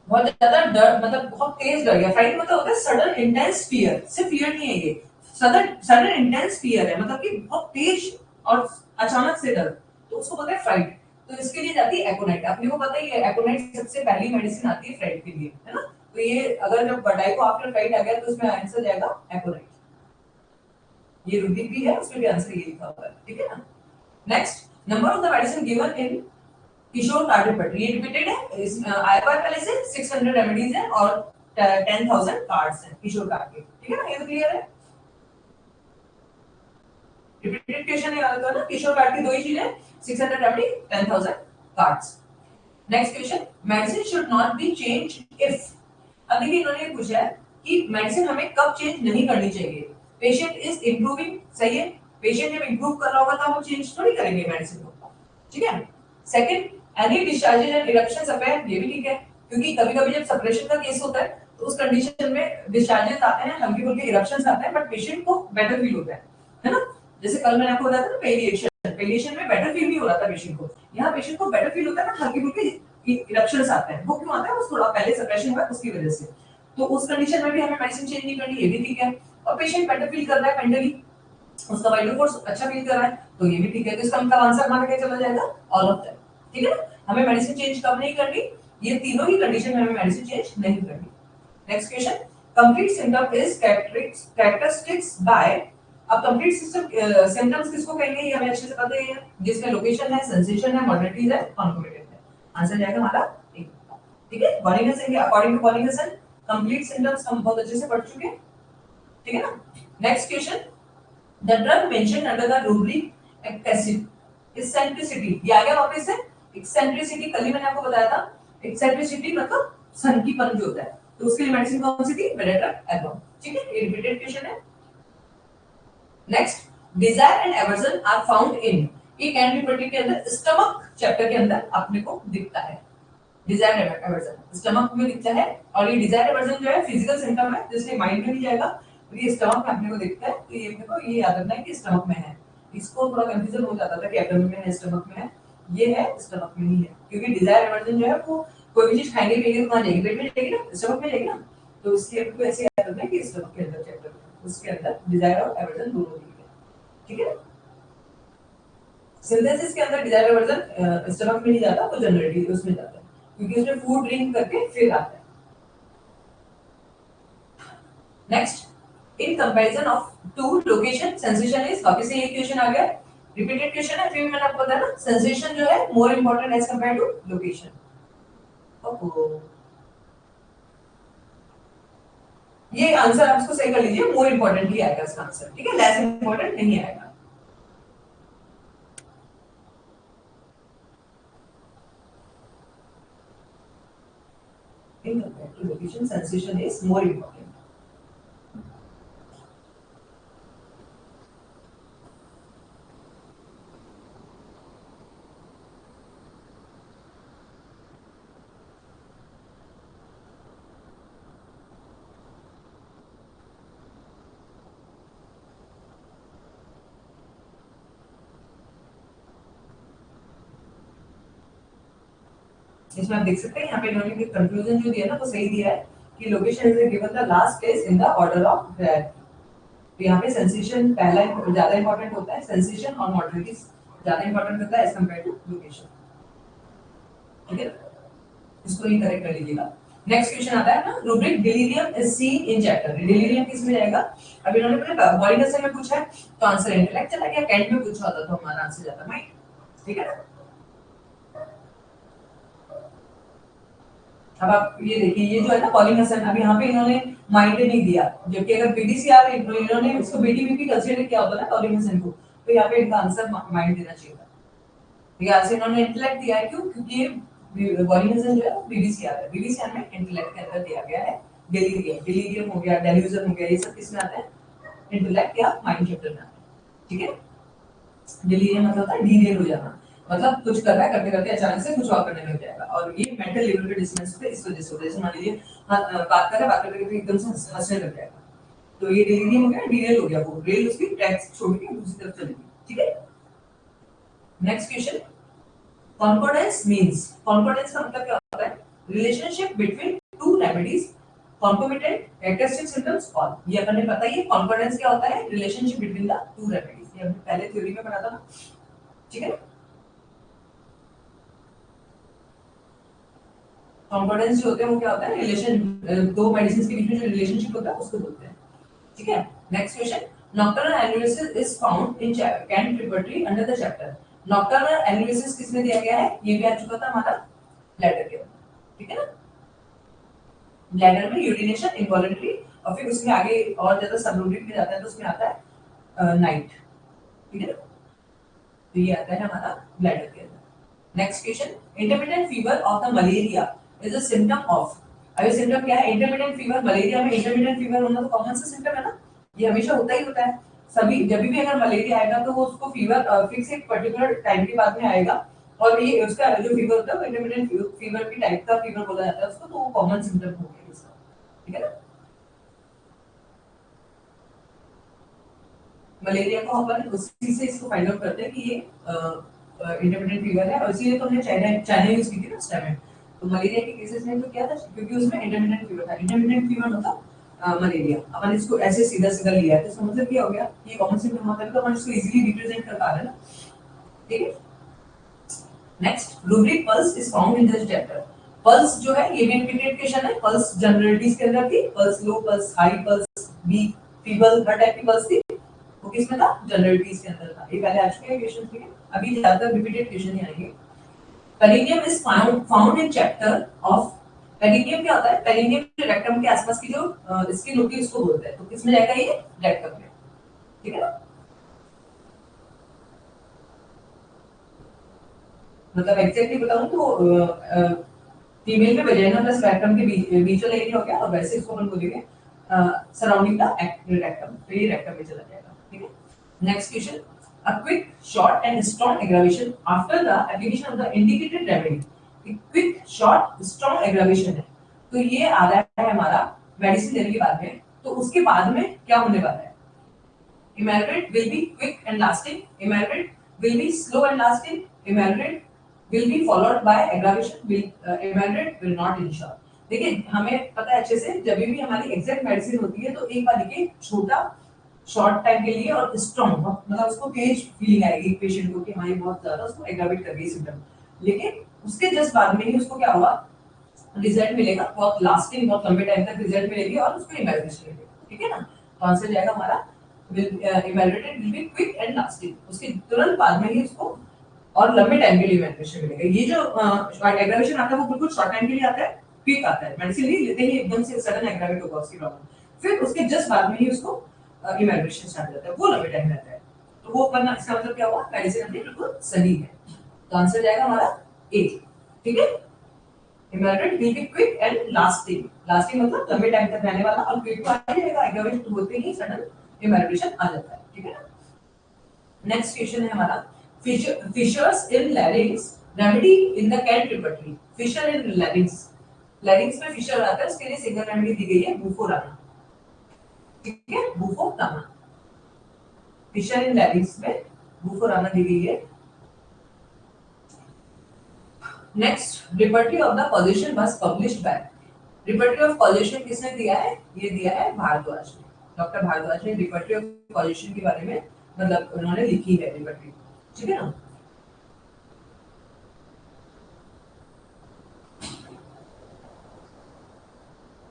बहुत ज्यादा डर, मतलब बहुत तेज डर गया। फ्राइट मतलब होता है सडन इंटेंस फियर, सिर्फ फियर नहीं है ये, सडन सडन इंटेंस फियर है, मतलब कि बहुत तेज और अचानक से डर, तो उसको बोलते हैं फ्राइट। तो इसके लिए जाती है एकोनाइट। अपने को पता ही है एकोनाइट सबसे पहली मेडिसिन आती है फ्राइट के लिए, है ना। तो ये अगर जब वर्टाइगो आफ्टर फ्राइट आ गया तो उसमें आंसर जाएगा एकोनाइट। ये रूटिक भी है, उसमें भी आंसर ये लिखा हुआ है, ठीक है ना। Next, number of the medicine given in Kishore card ये रिपीटेड है, इस आया हुआ पहले से 600 रेमेडीज है और 10,000 कार्ड्स हैं किशोर कार्ड के, ठीक है ना। ये तो क्लियर है। रिपीटेड क्वेश्चन है याद ना, किशोर कार्ड की दो ही चीजें, 600 remedy, 10,000 cards. Next question, medicine should not be changed if. अब देखिए इन्होंने ये पूछा है कि मेडिसिन हमें कब चेंज नहीं करनी चाहिए। पेशेंट इज इंप्रूविंग, सही है। पेशेंट जब इंप्रूव कर रहा होगा तो हम चेंज थोड़ी करेंगे मेडिसिन को, ठीक है। Second, any discharges and eruptions appear, ये भी ठीक है, क्योंकि कभी-कभी जब सप्रेशन का केस होता है तो उस कंडीशन में डिस्चार्जेस आते हैं, हल्के फुल्के इरप्शंस आते हैं, बट पेशेंट को बेटर फील होता है ना। जैसे कल मैंने आपको बताया था ना पेलिएशन, पेलिएशन में बेटर फील नहीं हो रहा था पेशेंट को, यहाँ पेशेंट को बेटर फील होता है, बट हल्के फुल्के इरप्शंस आते हैं। वो क्यों आता है? वो थोड़ा पहले सप्रेशन हुआ है उसकी वजह से। तो उस कंडीशन में भी हमें मेडिसिन चेंज नहीं करनी, ये भी ठीक है। और पेशेंट बेटर फील कर रहा है मेंटली, उसका वाइटल फोर्स अच्छा फील कर रहा है, तो ये भी ठीक है। तो इसका मतलब आंसर हमारा क्या चला जाएगा? ऑल ऑफ दैट, ठीक है ना। हमें मेडिसिन चेंज कब नहीं करनी, ये तीनों ही कंडीशन में हमें मेडिसिन चेंज नहीं करनी। Next question, complete symptom is characteristics by. अब कंप्लीट सिस्टम सिम्पटम्स किसको कहेंगे ये हमें अच्छे से पता है, जिसमें लोकेशन है, सेंसेशन है, मॉडर्निटीज है, कॉन्कोमिटेंट है। आंसर जाएगा हमारा एक, ठीक है। बॉडीनेस अकॉर्डिंग टू बॉडीनेस कंप्लीट सिम्पटम्स हम बहुत अच्छे से पढ़ चुके हैं, ठीक है ना। Next question, the drug mentioned under the rubric eccentricity, ये आ गया वापस से। eccentricity कल ही मैंने आपको बताया था, eccentricity मतलब सनकीपन जो होता है, तो उसके लिए मेडिसिन कौन सी थी? बेलेट्रॉन, ठीक है। ये रिपीटेड क्वेश्चन है। Next, desire and aversion are found in, ये कैन बी प्रोटीन के अंदर स्टमक चैप्टर के अंदर अपने को दिखता है। डिजायर एवर्जन स्टमक में दिखता है, और ये डिजायर एवर्जन जो है फिजिकल सिम्टम है, जिससे माइंड में नहीं जाएगा, तो ये स्टमक में अपने को दिखता है। तो ये अपने को ये याद रखना है कि स्टमक में है। इसको थोड़ा कंफ्यूजन हो जाता था कि एब्डोमेन में है, स्टमक में है, ये है स्टमक में ही है, क्योंकि डिजायर एवर्जन जो है वो कोई भी चीज खाएंगे पिएंगे तो कहां जाएगी? पेट में जाएगी ना, स्टमक में जाएगी ना। तो इसलिए आपको ऐसे याद रखना है कि स्टमक के अंदर चैप्टर है, उसके अंदर डिजायर और एवर्जन दोनों दिखते हैं, ठीक है। सिंथेसिस के अंदर डिजायर एवर्जन स्टमक में नहीं जाता, वो जनरली उसमें जाता है, क्योंकि उसमें फूड ड्रिंक करके फिर आता है। Next, in comparison of to location sensation is, वापस से ये क्वेश्चन आ गया, रिपीटेड क्वेश्चन है, फिर मैंने आपको बताया ना सेंसेशन जो है more important as compare to location. ओहो, ये आंसर आप इसको सही कर लीजिए, मोर इंपॉर्टेंट ही आएगा इसका आंसर, ठीक है, लेस इंपॉर्टेंट नहीं आएगा। In compared to location, sensation is more important. इसमें आप देख सकते हैं यहाँ पे इन्होंने कंक्लूजन जो दिया ना वो सही दिया है कि location is given the last place in the order of priority. तो यहाँ पे सेंसेशन पहला ज्यादा इंपॉर्टेंट होता है, सेंसेशन और मॉडर्निटी ज्यादा इंपॉर्टेंट होता है एज कंपेयर टू लोकेशन, ठीक है। इसको ही करेक्ट कर लीजिएगा। नेक्स्ट क्वेश्चन आता है ना, rubric delirium is seen in chapter, delirium किस में जाएगा? अब इन्होंने पूरे बॉडी नेचर में पूछा है तो आंसर इंटेलेक्ट चला गया, कैंट में पूछा होता तो हमारा आंसर जाता माइंड, ठीक है ना। अब आप ये देखिए, ये जो है ना पॉलीनसन, अब यहाँ पे इन्होंने माइंड नहीं दिया, जबकि अगर बीडीसीआर इन्होंने इसको बीडीबीपी कंसीडर किया होता ना पॉलीनसन को, तो यहाँ पे इनका आंसर माइंड देना चाहिए था। ये आंसर इन्होंने इंटेलेक्ट दिया है, क्यों? क्योंकि ये वॉल्यूमिज्म जो है वो बीबीसीआर है। बीबीसीआर में इंटेलेक्ट के अंदर दिया गया है डेलीरियम, डेलीरियम हो गया, डेल्यूजन हो गया, ये सब किसमें आता है? इंटेलेक्ट या माइंड चैप्टर में आता है। ठीक है, डिलीरियम मतलब होता है डीरेल हो जाना, मतलब कुछ कर रहा है, करते करते अचानक से कुछ और करने लग जाएगा, और ये मेंटल लेवल पे डिस्टर्बेंस होता है। इस वजह से होता है, जैसे मान लीजिए बात कर रहा है, बात करते करते एकदम से हंसने लग जाएगा, तो ये डिलीरियम हो गया, डीरेल हो गया, वो रेल उसकी ट्रैक छोड़ के दूसरी तरफ चली गई। ठीक है, नेक्स्ट क्वेश्चन, कॉन्कॉर्डेंस मींस, कॉन्कॉर्डेंस का मतलब क्या होता है? Relationship between two remedies, concomitant, characteristic symptoms और, ये अपन ने पता ही है कॉन्कॉर्डेंस क्या होता है, relationship between the two remedies, ये हमने पहले थ्योरी में पढ़ा था ना। ठीक है, कॉन्कॉर्डेंस जो होते हैं वो क्या होता है? रिलेशन, दो मेडिसिन के बीच में जो रिलेशनशिप होता है उसको बोलते हैं। ठीक है, next question, nocturnal analysis is found in Kent repertory under the chapter. Nocturnal analysis किसमें दिया गया है? ये भी आ चुका था हमारा ब्लैडर के अंदर। ठीक है ना, ब्लैडर में यूरिनेशन इनवॉलंटरी, और फिर उसमें आगे और ज्यादा सबरूब्रिक में जाता है तो उसमें आता है नाइट। ठीक है ना, तो ये आता है हमारा ब्लैडर के अंदर। Next question, intermittent fever of the malaria is a symptom of. अब ये सिम्पटम क्या है? इंटरमिटेंट फीवर, मलेरिया में इंटरमिटेंट फीवर होना तो कॉमन सा सिम्पटम है ना, ये हमेशा होता ही होता है। सभी जब भी अगर मलेरिया आएगा तो वो उसको फीवर फिक्स एक पर्टिकुलर टाइम के बाद में आएगा, और ये उसका जो फीवर होता है इंटरमिटेंट फीवर की टाइप का फीवर बोला जाता है उसको, तो वो कॉमन सिम्पटम हो गया इसका। ठीक है ना, मलेरिया को अपन उसी से इसको फाइंड आउट करते हैं कि ये इंटरमिटेंट फीवर है, और इसीलिए तो हमने चाइना चाइना यूज की थी ना उस टाइम में। तो मलेरिया के केसेस में तो क्या था, क्योंकि उसमें इंटरमिटेंट फीवर था, इंटरमिटेंट फीवर मतलब मलेरिया, अपन इसको ऐसे सीधा सीधा लिया है, तो इसका मतलब क्या हो गया, ये कॉमन सिम्टम होता है, तो अपन इसको इजीली रिप्रेजेंट कर पा रहे हैं ना। ठीक है, next, rubric pulse is found in this chapter. Pulse जो है ये भी रिपीटेड क्वेश्चन है, पल्स जनरलिटीज के अंदर थी, pulse low, pulse high, pulse weak, feeble, हर टाइप की पल्स थी, वो किसमें था? जनरलिटीज के अंदर था। ये पहले आ चुके हैं क्वेश्चन। ठीक है, अभी ज्यादातर रिपीटेड क्वेश्चन ही आएंगे। Perineum is found in chapter of, perineum क्या होता है? पेरिनियम रेक्टम के आसपास की जो स्किन होती है उसको बोलते हैं, तो किसमें जाएगा ये? रेक्टम में। ठीक है ना, मतलब एग्जैक्टली बताऊं तो फीमेल में वजाइना प्लस रेक्टम के बीच वाला एरिया हो गया, और वैसे इसको अपन बोलेंगे सराउंडिंग द रेक्टम, तो ये रेक्टम में चला जाएगा। ठीक है, next question, a quick short and strong aggravation after the application of the indicated remedy. Quick short strong aggravation है, तो ये आ रहा है हमारा मेडिसिन देने के बाद में, तो उसके बाद में क्या होने वाला है? Emerald will be quick and lasting. Emerald will be slow and lasting. Emerald will be followed by aggravation. Emerald will not ensure. देखिए हमें पता है अच्छे से, जब भी हमारी एग्जैक्ट मेडिसिन होती है तो एक बार देखिए छोटा शॉर्ट टाइम के लिए और स्ट्रॉन्ग, मतलब उसको तेज फीलिंग आएगी पेशेंट को कि हाँ ये बहुत ज्यादा उसको एग्रावेट कर गई सिम्टम, लेकिन उसके जस्ट बाद में ही उसको क्या होगा? रिजल्ट मिलेगा, बहुत लास्टिंग, बहुत लंबे टाइम तक रिजल्ट मिलेगी और उसको इमेजिनेशन मिलेगा। ठीक है ना, तो आंसर जाएगा हमारा evaluated will be quick and lasting, उसके तुरंत बाद में ही उसको और लंबे टाइम के लिए इवेलुएशन मिलेगा। ये जो एग्रावेशन आता है वो बिल्कुल शॉर्ट टाइम के लिए आता है, क्विक आता है, मेडिसिन नहीं लेते ही एकदम से सडन एग्रावेट होगा उसकी प्रॉब्लम, फिर उसके जस्ट बाद में ही उसको इवेलुएशन स्टार्ट होता है, वो लंबे टाइम रहता है, तो वो करना, इसका मतलब क्या हुआ? मेडिसिन अपनी बिल्कुल सही है, तो आंसर जाएगा हमारा ए। ठीक है, emergent will be quick and lasting, lasting मतलब लंबे टाइम तक रहने वाला, और क्विक तो आ जाएगा, एग्रावेट होते ही सडन इमर्जेंट आ जाता है। ठीक है ना, नेक्स्ट क्वेश्चन है हमारा, fissures in larynx remedy in the Kent repertory. Fissure in larynx, larynx में फिशर आता है, उसके लिए सिंगल रेमेडी दी गई है बुफोराना। ठीक है, बुफोराना, फिशर इन लैरिंग्स में बुफोराना दी गई है। Next, repertory of the pollution was published bye, repertory of pollution किसने दिया है? ये दिया है भारद्वाज ने, डॉक्टर भारद्वाज ने रिपर्टरी ऑफ पॉल्यूशन के बारे में मतलब उन्होंने लिखी है रिपर्टरी। ठीक है ना,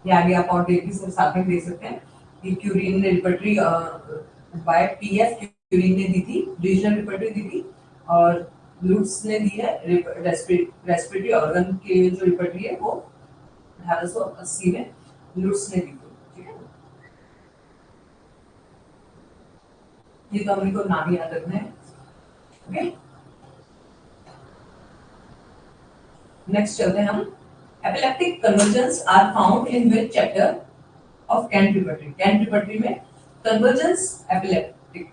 ये आगे आप और देख भी साथ में देख सकते हैं कि क्यूरीन ने रिपर्टरी बाय पीएफ क्यूरीन ने दी थी, रीजनल रिपर्टरी दी थी, और लुट्स ने दी है रेस्पिरेटरी ऑर्गन के जो रिपर्टरी है वो 1880 में लुट्स ने दी थी। ठीक है, ये तो हमने को नाम याद रखना है। ओके, नेक्स्ट चलते हैं हम। Epileptic convergence are found in which chapter of Kent repertory? Kent repertory में कन्वर्जेंस एपिलेप्टिक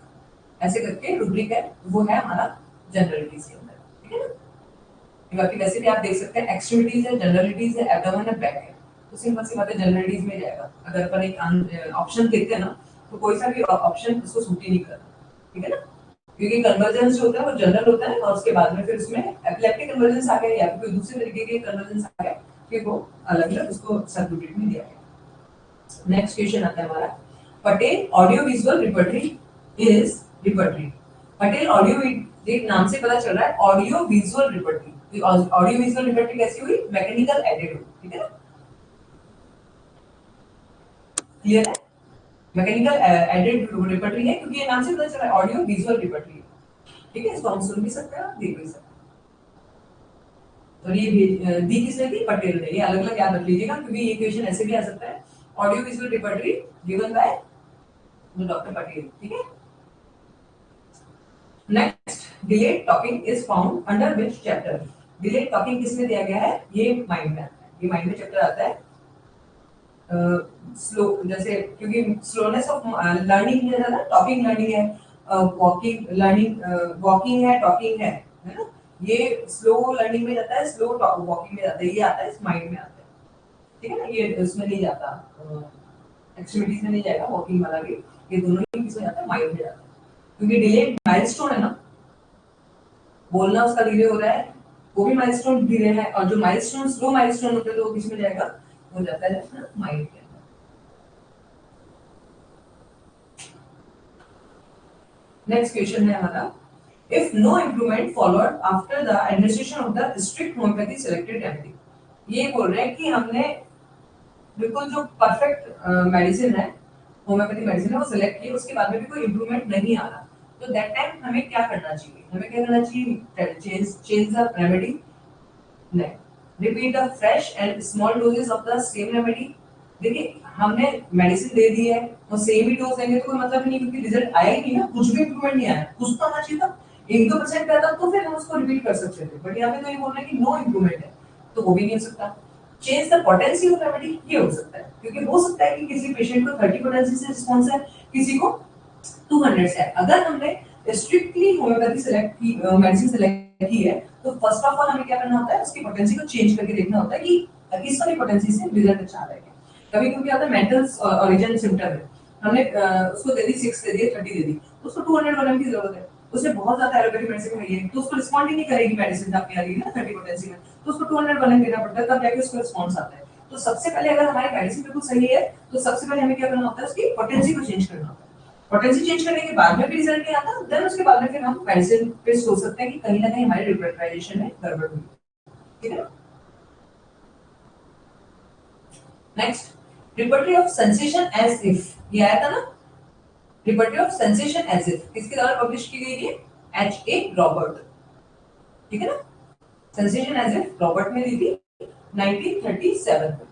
ऐसे करके रुब्रिक है, वो है हमारा जनरलिटीज के अंदर, ठीक है ना। बाकी वैसे भी आप देख सकते हैं एक्सट्रीमिटीज है, जनरलिटीज है, एब्डोमेन है, बैक है, तो सिंपल सी बात है जनरलिटीज में जाएगा। अगर अपन एक ऑप्शन देखते हैं ना तो कोई सा भी ऑप्शन उसको सूट ही नहीं करता, ठीक है ना, क्योंकि कन्वर्जेंस जो होता है वो जनरल होता है और उसके बाद में फिर उसमें एपिलेप्टिक कन्वर्जेंस आ गया या फिर कोई दूसरे तरीके के कन्वर्जेंस आ गया कि वो अलग-अलग उसको सबग्रुप में दिया गया। नेक्स्ट क्वेश्चन आता है हमारा, Patel audio visual repertory is repertory. Patel audio, एक नाम से पता चल रहा है audio visual repertory. Audio visual repertory कैसी हुई? मैकेनिकल एडेड हुई, ठीक है ना, क्लियर है। मैकेनिकल एडेड रिपर्टरी है क्योंकि ये नाम से पता चल रहा है ऑडियो विजुअल रिपर्टरी, ठीक है। इसको हम सुन भी सकते हैं, देख भी सकते हैं। तो ये दी किसने दी? पटेल ने। ये अलग अलग याद रख लीजिएगा क्योंकि ये क्वेश्चन ऐसे भी आ सकता है, audio visual repertory given by doctor Patel, ठीक है। Next, delayed talking is found under which chapter? Delayed talking किसमें दिया गया है? ये माइंड में आता है, ये माइंड में चैप्टर आता है। स्लो, जैसे क्योंकि स्लोनेस ऑफ लर्निंग है ना, टॉकिंग लर्निंग है, वॉकिंग लर्निंग, वॉकिंग है, टॉकिंग है ना, ये स्लो लर्निंग में जाता है, स्लो वॉकिंग में जाता है, ये आता है इस माइंड में आता है, ठीक है ना। ये उसमें नहीं जाता, एक्टिविटीज में नहीं जाएगा, वॉकिंग वाला भी, ये दोनों ही किसमें जाता है? माइंड में जाता है, क्योंकि डिले माइलस्टोन है ना, बोलना उसका डिले हो रहा है, वो भी माइलस्टोन डिले है, और जो माइलस्टोन स्लो माइलस्टोन होते हैं तो वो किसमें जाएगा? वो जाता है माइंड के अंदर। नेक्स्ट क्वेश्चन है हमारा, if no improvement followed after the administration of the strict homeopathy selected remedy. ये बोल रहे हैं कि हमने बिल्कुल जो परफेक्ट मेडिसिन है, होम्योपैथी मेडिसिन है, वो सिलेक्ट की, उसके बाद में भी कोई इम्प्रूवमेंट नहीं आ रहा, तो दैट टाइम हमें क्या करना चाहिए? हमें क्या करना चाहिए? Change the remedy? नहीं, repeat the fresh and small doses of the same remedy. देखिए हमने मेडिसिन दे दी है और सेम ही डोज देंगे तो कोई मतलब नहीं, क्योंकि रिजल्ट आया ही नहीं ना, कुछ भी इंप्रूवमेंट नहीं आया, कुछ तो आना चाहिए था। 1-2% पे आता तो फिर हम उसको रिपीट कर सकते थे, बट यहाँ पे तो ये बोल रहे हैं कि नो इंप्रूवमेंट है, तो वो भी नहीं हो सकता। Change the potency of remedy, ये हो सकता है, क्योंकि हो सकता है कि किसी पेशेंट को 30 पोटेंसी से रिस्पॉन्स है, किसी को 200 से। अगर हमने स्ट्रिक्टली होम्योपैथी सेलेक्ट की, मेडिसिन सेलेक्ट की है, तो फर्स्ट ऑफ ऑल हमें क्या करना होता है? उसकी पोटेंसी को चेंज करके देखना होता है कि किस वाली पोटेंसी से रिजल्ट अच्छा आ रहा है। कभी कभी आता है मेंटल ओरिजिन सिम्टम है, हमने उसको दे दी 6 दे दी, 30 दे दी, तो उसको 200 वाला की जरूरत है, उससे बहुत ज्यादा एलोपैथिक मेडिसिन है तो उसको रिस्पॉन्ड ही नहीं करेगी मेडिसिन आपकी आ रही है ना 30 पोटेंसी में, तो उसको 200 वाला देना पड़ता है, तब जाके उसको रिस्पॉन्स आता है। तो सबसे पहले अगर हमारी मेडिसिन बिल्कुल सही है तो सबसे पहले हमें क्या करना होता है? उसकी पोटेंसी को चेंज करना होता है। पोटेंसी चेंज करने के बाद में भी रिजल्ट नहीं आता, देन उसके बाद में फिर हम मेडिसिन पे सोच सकते हैं कि कहीं ना कहीं हमारे रिप्रेजेंटेशन में गड़बड़ हुई, ठीक है। Next, repertory of sensation as if, ये आया था ना, repertory of sensation as if किसके द्वारा पब्लिश की गई है? H.A. रॉबर्ट, ठीक है ना। सेंसेशन एज इफ रॉबर्ट ने दी थी 1937 में।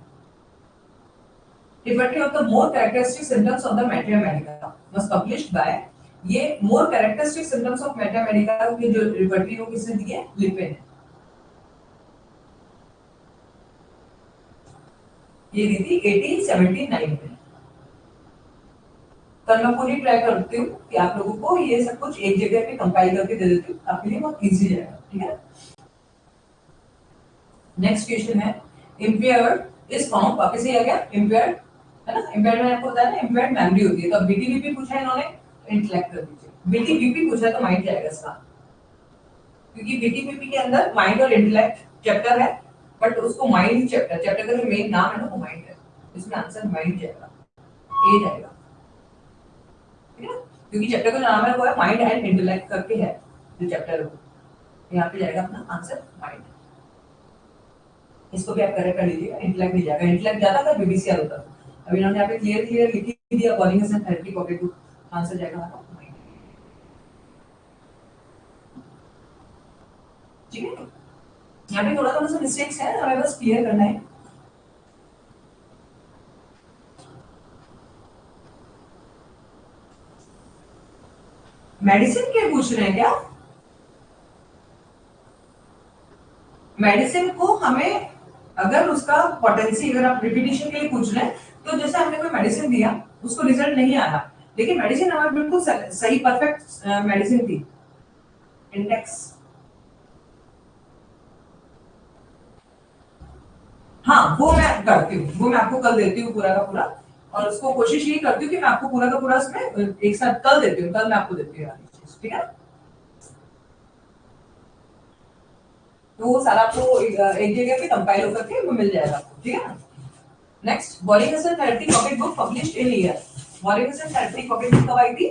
Repertory of the more characteristic symptoms of the materia medica was published by, ये more characteristic symptoms of materia medica की जो रिपर्टरी वो किसने दी है? लिपिन ने, ये दी थी 1879 में। तो मैं पूरी ट्राई करती हूँ कि आप लोगों को ये सब कुछ एक जगह पे कंपाइल करके दे देती हूँ, आपके लिए बहुत इजी रहेगा, ठीक है। नेक्स्ट क्वेश्चन है, इम्पेयर्ड इज फाउंड, वापस से आ गया इम्पेयर्ड, है ना। इम्पेयर्ड में आपको बताया ना इम्पेयर्ड मेमोरी होती है, तो बीटीबीपी पूछा है इन्होंने, इंटेलेक्ट कर दीजिए। बीटीबीपी पूछा है तो माइंड जाएगा इसका, क्योंकि बीटीबीपी के अंदर माइंड और इंटेलेक्ट चैप्टर है, बट उसको माइंड चैप्टर का जो मेन नाम है ना वो माइंड है, इसमें आंसर माइंड जाएगा, ए जाएगा, ठीक है। क्योंकि चैप्टर का नाम है वो है माइंड एंड इंटेलेक्ट करके है जो चैप्टर है, यहाँ पे जाएगा अपना आंसर माइंड। इसको भी आप करेक्ट कर लीजिएगा, इंटेलेक्ट नहीं जाएगा, इंटेलेक्ट जाता था बीबीसीआर होता था, अब इन्होंने यहाँ पे क्लियर क्लियर लिख ही दिया calling and therapy pocket book, answer जाएगा हमारा माइंड, ठीक है। यहाँ पे थोड़ा थोड़ा सा मिस्टेक्स है, हमें बस क्लियर करना है। मेडिसिन के पूछ रहे हैं क्या? मेडिसिन को हमें अगर उसका पोटेंसी, अगर आप रिपीटिशन के लिए पूछ रहे हैं, तो जैसे हमने कोई मेडिसिन दिया, उसको रिजल्ट नहीं आया, लेकिन मेडिसिन हमारी बिल्कुल सही परफेक्ट मेडिसिन थी, इंडेक्स। हाँ, वो मैं करती हूँ, वो मैं आपको कल देती हूँ पूरा का पूरा, और उसको कोशिश यही करती हूँ कि मैं आपको पूरा का पूरा उसमें एक साथ कल देती हूँ, कल मैं आपको देती हूँ यार चीज, ठीक है। तो वो सारा आपको एक जगह पे कंपाइल होकर के वो मिल जाएगा आपको, ठीक है। नेक्स्ट, वॉलिंगसन therapy pocket book published in year. वॉलिंगसन थेरेपी पॉकेट बुक कब आई थी?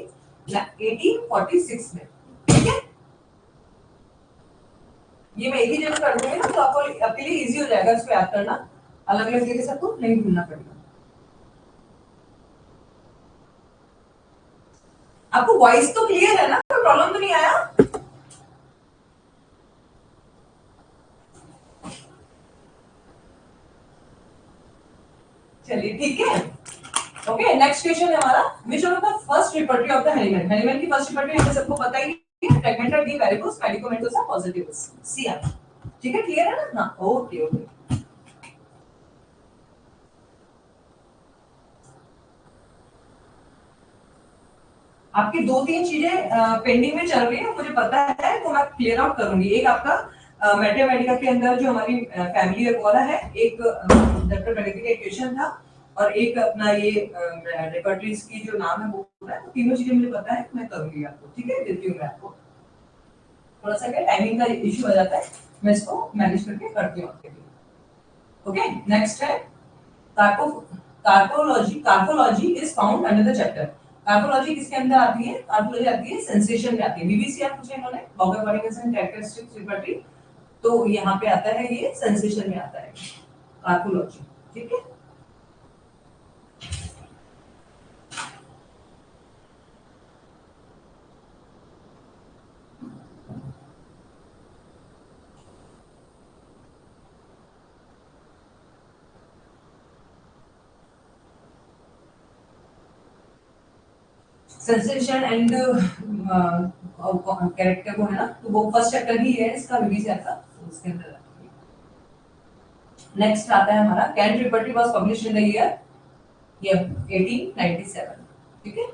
1846 में, ठीक है। ये मैं एक ही जगह कर दूंगी ना, तो आपको आपके लिए इजी हो जाएगा इसको याद करना, अलग अलग जगह से आपको नहीं ढूंढना पड़ेगा। आपको वॉइस तो क्लियर है ना, कोई प्रॉब्लम तो नहीं आया? चलिए ठीक है। ओके, नेक्स्ट क्वेश्चन है हमारा, which one of the first repertory of the हेलीमेन। हेलीमेन की फर्स्ट रिपर्टरी हमें सबको पता ही है, फ्रैगमेंटा डी वेरिकोस मेडिकोमेंटोसा पॉजिटिवस, सी आर, ठीक है, क्लियर है ना? हाँ, ओके ओके। आपकी दो तीन चीजें पेंडिंग में चल रही है, मुझे पता है, तो मैं क्लियर आउट करूंगी। एक आपका मैथमेटिका के अंदर जो हमारी फैमिली है वाला है, एक डॉक्टर मेडिकल का क्वेश्चन था, और एक अपना ये रिपर्टरीज की जो नाम है वो है, तो तीनों चीजें मुझे पता है, मैं करूंगी आपको, ठीक है, देती हूँ मैं आपको। थोड़ा सा क्या टाइमिंग का इश्यू हो जाता है, मैं इसको मैनेज करके करती हूँ आपके लिए। ओके, नेक्स्ट है carpo carpology. Carpology is found under the chapter. Carpology किसके अंदर आती है? कार्पोलॉजी आती है सेंसेशन में आती है। बीबीसीआर पूछे इन्होंने, बॉगर वॉलिंगसन कैरेक्टरिस्टिक्स रिपर्टरी, तो यहाँ पे आता है, ये सेंसेशन में आता है कार्पोलॉजी, ठीक है। सेंसेशन एंड कैरेक्टर को है ना, तो वो फर्स्ट चैप्टर ही है इसका बीबीसीआर का, तो उसके अंदर। नेक्स्ट आता है हमारा, Kent repertory was published in the year, ये 1897, ठीक है।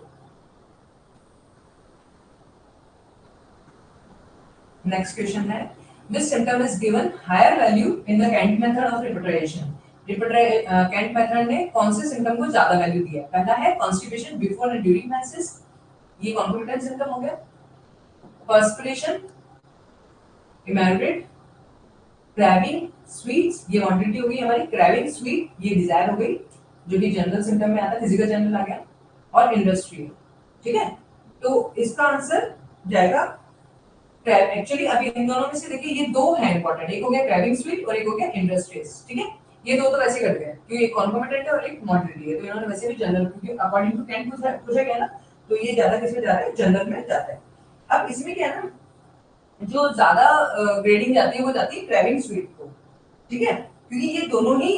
नेक्स्ट क्वेश्चन है, this symptom is given higher value in the Kent method of repetition. Kent method ने कौन से सिम्पटम को ज्यादा वैल्यू दिया है? पहला है constipation before and during menses, ये कॉन्कोमिटेंट सिम्पटम हो गया। पर्सपिरेशन, इमेरिट, क्रैविंग स्वीट्स, ये क्वांटिटी हो गई हमारी, क्रैविंग स्वीट, ये डिजायर हो गई, जो कि जनरल सिम्टम में आता है, फिजिकल जनरल आ गया, और इंडस्ट्रियल, ठीक है। तो इसका आंसर जाएगा एक्चुअली अभी इन दोनों में से देखिए, ये दो है इंपॉर्टेंट, एक हो गया क्रैविंग स्वीट और एक हो गया इंडस्ट्रीज, ठीक है। ये दो तो वैसे कट गए, क्योंकि एक कॉन्कोमिटेंट है और एक मॉडरेटली है, तो इन्होंने वैसे भी जनरल, क्योंकि अकॉर्डिंग टू कैंट पूछा गया ना, तो ये ज्यादा किसमें जा रहा है? जनरल में जाता है। अब इसमें क्या है ना, जो ज्यादा ग्रेडिंग जाती है वो जाती है क्रैविंग स्वीट को, ठीक है, क्योंकि ये दोनों ही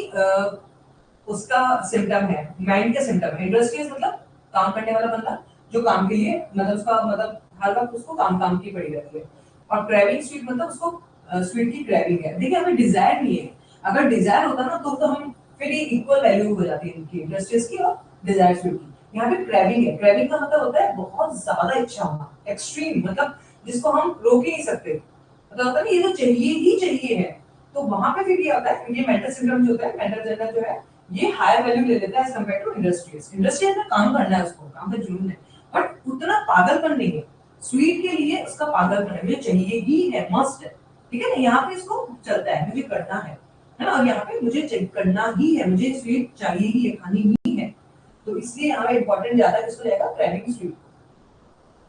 उसका सिम्टम है, माइंड का सिम्टम है। इंडस्ट्रीज मतलब काम करने वाला बंदा, जो काम के लिए मतलब उसका मतलब हर वक्त उसको काम काम की पड़ी रहती है, और क्रेविंग स्वीट मतलब उसको स्वीट की क्रेविंग है। देखिए हमें डिजायर नहीं है, अगर डिजायर होता ना तो हम फिर ये इक्वल वैल्यू हो जाती है इनकी, इंडस्ट्रीज की और डिजायर स्वीट की। यहाँ पे क्रेविंग है, क्रेविंग का मतलब होता है बहुत ज्यादा इच्छा होना, एक्सट्रीम, मतलब जिसको हम रोक ही नहीं सकते, मतलब होता है ना ये तो चाहिए ही चाहिए है। तो वहां पे फिर ये होता है, ये मेंटल सिंड्रोम जो होता है, मेंटल जनरल जो है, ये हायर वैल्यू ले लेता है as compare to industries. Industries में काम करना है उसको, काम पे जुनून है, बट उतना पागलपन नहीं है। स्वीट के लिए उसका पागलपन है, मुझे चाहिए ही है, मस्ट है, ठीक है ना। यहाँ पे इसको चलता है, मुझे करना है ना, और यहाँ पे मुझे करना ही है, मुझे स्वीट चाहिए ही है, खानी ही है, तो इसलिए यहाँ पे इंपॉर्टेंट ज्यादा किसको जाएगा? क्रेविंग स्वीट,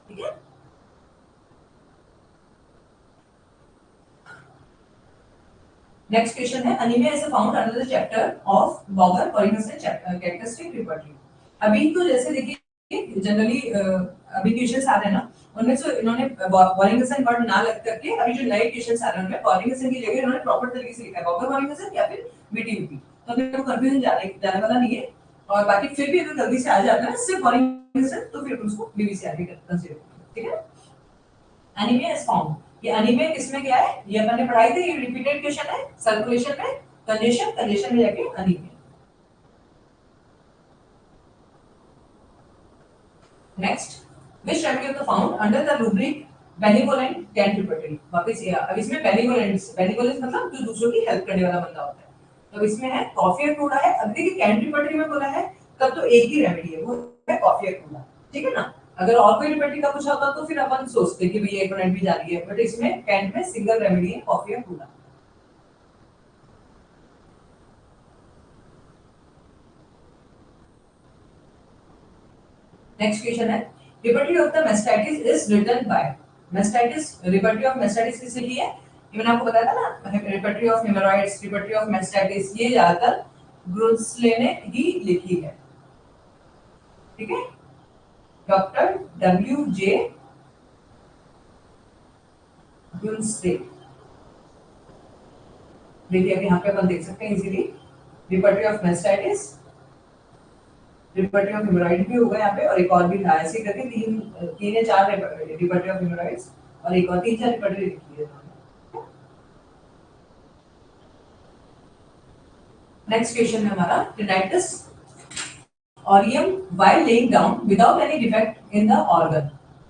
ठीक है। नेक्स्ट क्वेश्चन है, anaemia is found under the chapter of Boger पॉलिनेशन कैरेक्टरिस्टिक रिपर्टरी। अभी तो जैसे देखिए जनरली अभी क्वेश्चंस आ रहे हैं ना, उनमें से इन्होंने पॉलिनेशन वर्ड ना लग करके अभी जो नए क्वेश्चंस आ रहे हैं उनमें पॉलिनेशन की जगह इन्होंने प्रॉपर तरीके से लिखा है बॉगर पॉलिनेशन या फिर बीटीबी, तो अभी आपको कंफ्यूजन जाने वाला नहीं है। और बाकी फिर भी अगर जल्दी से आ जाता है सिर्फ पॉलिनेशन, तो फिर उसको बीबीसी आगे कंसीडर करें, ठीक है। एनीमिया इज फाउंड ये अनीमिया किसमें क्या है, ये अपन ने पढ़ाई थी, ये रिपीटेड क्वेश्चन है। सर्कुलेशन में कंजेशन, कंजेशन में जाके anaemia. Next, which remedy of the found under the rubric benevolent cantripatry। वापस ये अब इसमें benevolence मतलब जो दूसरों की हेल्प करने वाला बंदा होता है। तो इसमें है कॉफी टूडा है। अब देखिए कैंट्रिपटरी में बोला है तब तो एक ही रेमेडी है, वो है कॉफी टूडा, ठीक है ना। अगर और कोई रिपेटी का कुछ होता तो फिर अपन सोचते कि भैया एक मिनट भी जा रही है, बट इसमें कैंट में सिंगल रेमेडी है, कॉफी टूडा। नेक्स्ट क्वेश्चन है, repertory of the mastitis is written by. Mastitis, repertory of mastitis किससे की है, ये मैंने आपको बताया था ना, repertory of haemorrhoids, repertory of mastitis, ये ज्यादातर ग्रुन्सले ने ही लिखी है, ठीक है। Doctor W J Guernsey. देखिए अब यहाँ पे अपन देख सकते हैं easily, repertory of mastitis, repertory of haemorrhoid भी होगा यहाँ पे, और एक और भी था, ऐसे करके तीन या चार रिपर्टी ऑफ हेमोरॉइड्स और एक और 3-4 रिपर्टी लिखी है। नेक्स्ट क्वेश्चन है हमारा, tinnitus aurium while laying down without any defect in the organ,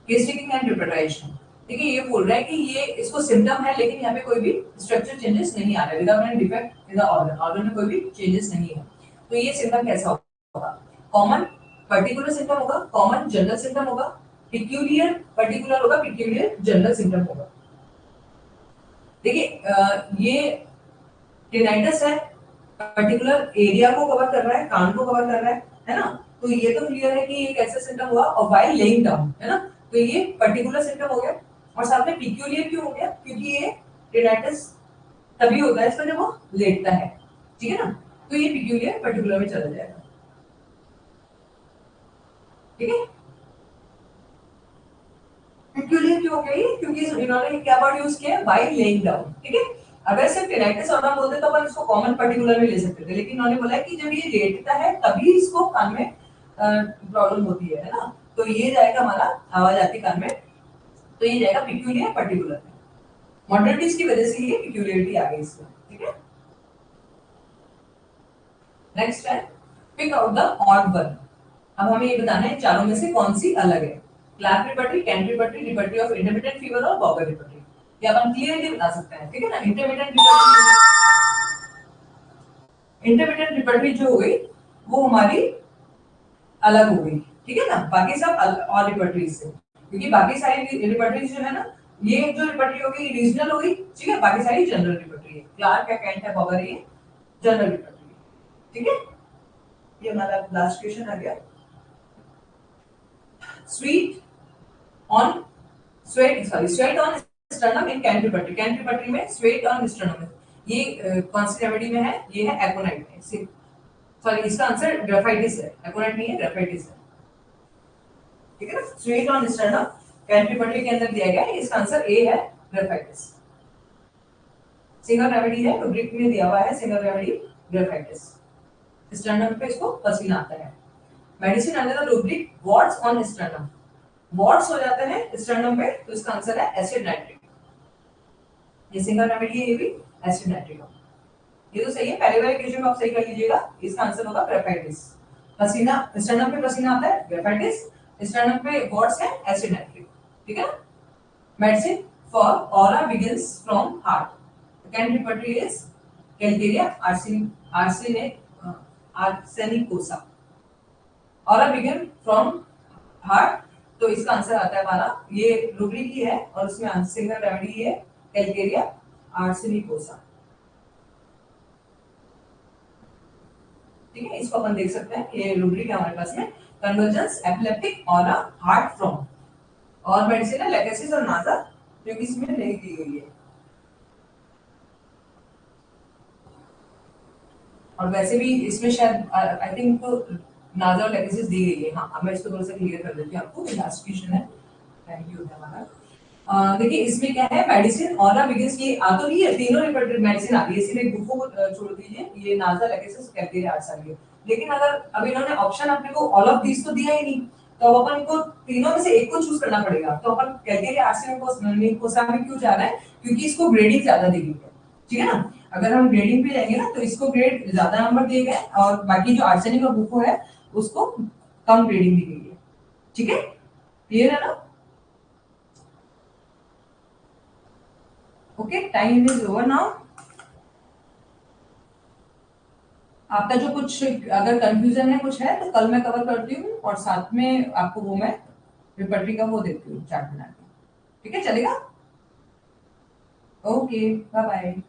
case taking and representation. देखिए ये बोल रहा है कि ये इसको सिम्टम है लेकिन यहाँ पे कोई भी स्ट्रक्चर चेंजेस नहीं आ रहे, without any defect in the organ, organ में कोई भी चेंजेस नहीं है। तो ये सिम्टम कैसा होगा, कॉमन पर्टिकुलर सिम्टम होगा, कॉमन जनरल सिम्टम होगा, पिक्यूलियर पर्टिकुलर होगा, पिक्यूलियर जनरल सिम्टम होगा। देखिए ये टिनाइटिस है, पर्टिकुलर एरिया को कवर कर रहा है, कान को कवर कर रहा है ना। तो ये तो क्लियर है कि ये कैसा सिम्टम हुआ, और व्हाइल लेइंग डाउन, है ना। तो ये पर्टिकुलर सिम्टम हो गया, और साथ में पिक्यूलियर क्यों हो गया, क्योंकि ये टिनाइटिस तभी होता है इसका जब वो लेटता है, ठीक है ना। तो ये पिक्यूलियर पर्टिकुलर में चला जाएगा, ठीक है। पिक्यूलियर क्यों हो गई, क्योंकि इन्होंने क्या वर्ड यूज किया, व्हाइल लेइंग डाउन, ठीक है। अगर सिर्फ टिनाइटिस और ना बोलते तो अपन इसको कॉमन पर्टिकुलर में ले सकते थे, लेकिन उन्होंने बोला कि जब ये लेटता है तभी इसको कान में प्रॉब्लम होती है ना। तो ये जाएगा हमारा, आवाज आती कान में, तो ये जाएगा पिक्यूलियर पर्टिकुलर में। मॉडर्निटीज की वजह से ये पिक्यूलियरिटी आ गई इसमें, ठीक है। नेक्स्ट है, pick out the odd one. अब हमें ये बताना है चारों में से कौन सी अलग है, क्लैप repertory, Kent repertory, repertory of intermittent fever और बॉगर रिपर्टी। ये अपन क्लियरली बता सकते हैं, ठीक है ना। इंटरमिटेंट रिपर्टी जो हो गई वो हमारी अलग हो गई, ठीक है ना, बाकी सब और रिपर्टी से, क्योंकि बाकी सारी रिपर्टी जो है ना, ये जो रिपर्टी होगी रीजनल होगी, ठीक है, बाकी सारी जनरल रिपर्टी है। क्लार्क है, कैंट है, बॉगर है, ये जनरल रिपर्टी है, ठीक है। ये हमारा लास्ट क्वेश्चन आ गया, sweat on sternum in Kent repertory. Kent repertory में स्वेट ऑन स्टर्नम में, ये कौन सी रेमेडी में है, ये है एकोनाइट में, सॉरी इसका आंसर ग्राफाइटिस है, एकोनाइट नहीं है, ग्राफाइटिस है, ठीक है ना। स्वेट ऑन स्टर्नम कैंट रिपर्टी के अंदर दिया गया है, इसका आंसर ए है, ग्राफाइटिस। सिंगल रेमेडी है, रूब्रिक में दिया हुआ है सिंगल रेमेडी ग्राफाइटिस, स्टर्नम पे इसको पसीना आता है। Medicine under the rubric warts on sternum, warts हो जाते हैं स्टर्नम पे, तो इसका आंसर है एसिड नाइट्रिक। ये सिंगल रेमेडी है, ये भी एसिड नाइट्रिक। ये तो सही है, पहले वाले क्वेश्चन में आप सही कर लीजिएगा, इसका आंसर होगा ग्राफाइटिस। पसीना स्टर्नम पे पसीना आता है, ग्राफाइटिस, स्टर्नम पे वार्ड्स है, एसिड नाइट्रिक, ठीक है। Medicine for aura begins from heart, Kent repertory is calcarea arsenicosa. Aura begin from heart, तो इसका आंसर आता है हमारा, ये रूब्रिक ही है और उसमें सिंगल रेमेडी है, कैल्केरिया आर्सेनिकोसा, ठीक है। इसको अपन देख सकते हैं, ये रूब्रिक है हमारे पास में, convergence epileptic aura heart from, और मेडिसिन है लेकेसिस और नाजा, जो कि इसमें नहीं दी गई है। और वैसे भी इसमें शायद आई थिंक तो नाजा और लेकेसिस दी गई है। हाँ, अब मैं इसको थोड़ा सा क्लियर कर देती हूँ आपको, लास्ट क्वेश्चन है, थैंक यू हमारा। देखिए इसमें क्या है, मेडिसिन ऑरा बिगिंस, ये आ तो नहीं है, तीनों रिपर्टेड मेडिसिन आ रही है, सिर्फ गुफो को छोड़ दीजिए, ये नाजा लेकेसिस कैल्केरिया आर्ट्स आ रही है। लेकिन अगर अब इन्होंने ऑप्शन अपने को ऑल ऑफ दीस तो दिया ही नहीं, तो अब अपन को तीनों में से एक को चूज करना पड़ेगा। तो अपन कैलकेरिया आर्सेनिक कोसा में क्यों जा रहा है, क्योंकि इसको ग्रेडिंग ज्यादा दी गई है, ठीक है ना। अगर हम ग्रेडिंग पे जाएंगे ना तो इसको ग्रेड ज्यादा नंबर दिए गए और बाकी जो आर्सेनिक और बुको है उसको कम ग्रेडिंग दी गई है, ठीक है, क्लियर है ना। Okay, time is over now. आपका जो कुछ अगर कंफ्यूजन है कुछ है तो कल मैं कवर करती हूँ और साथ में आपको वो मैं रिपर्टरी का वो देती हूँ चार्ट बना के, ठीक है, चलेगा। Okay, bye bye.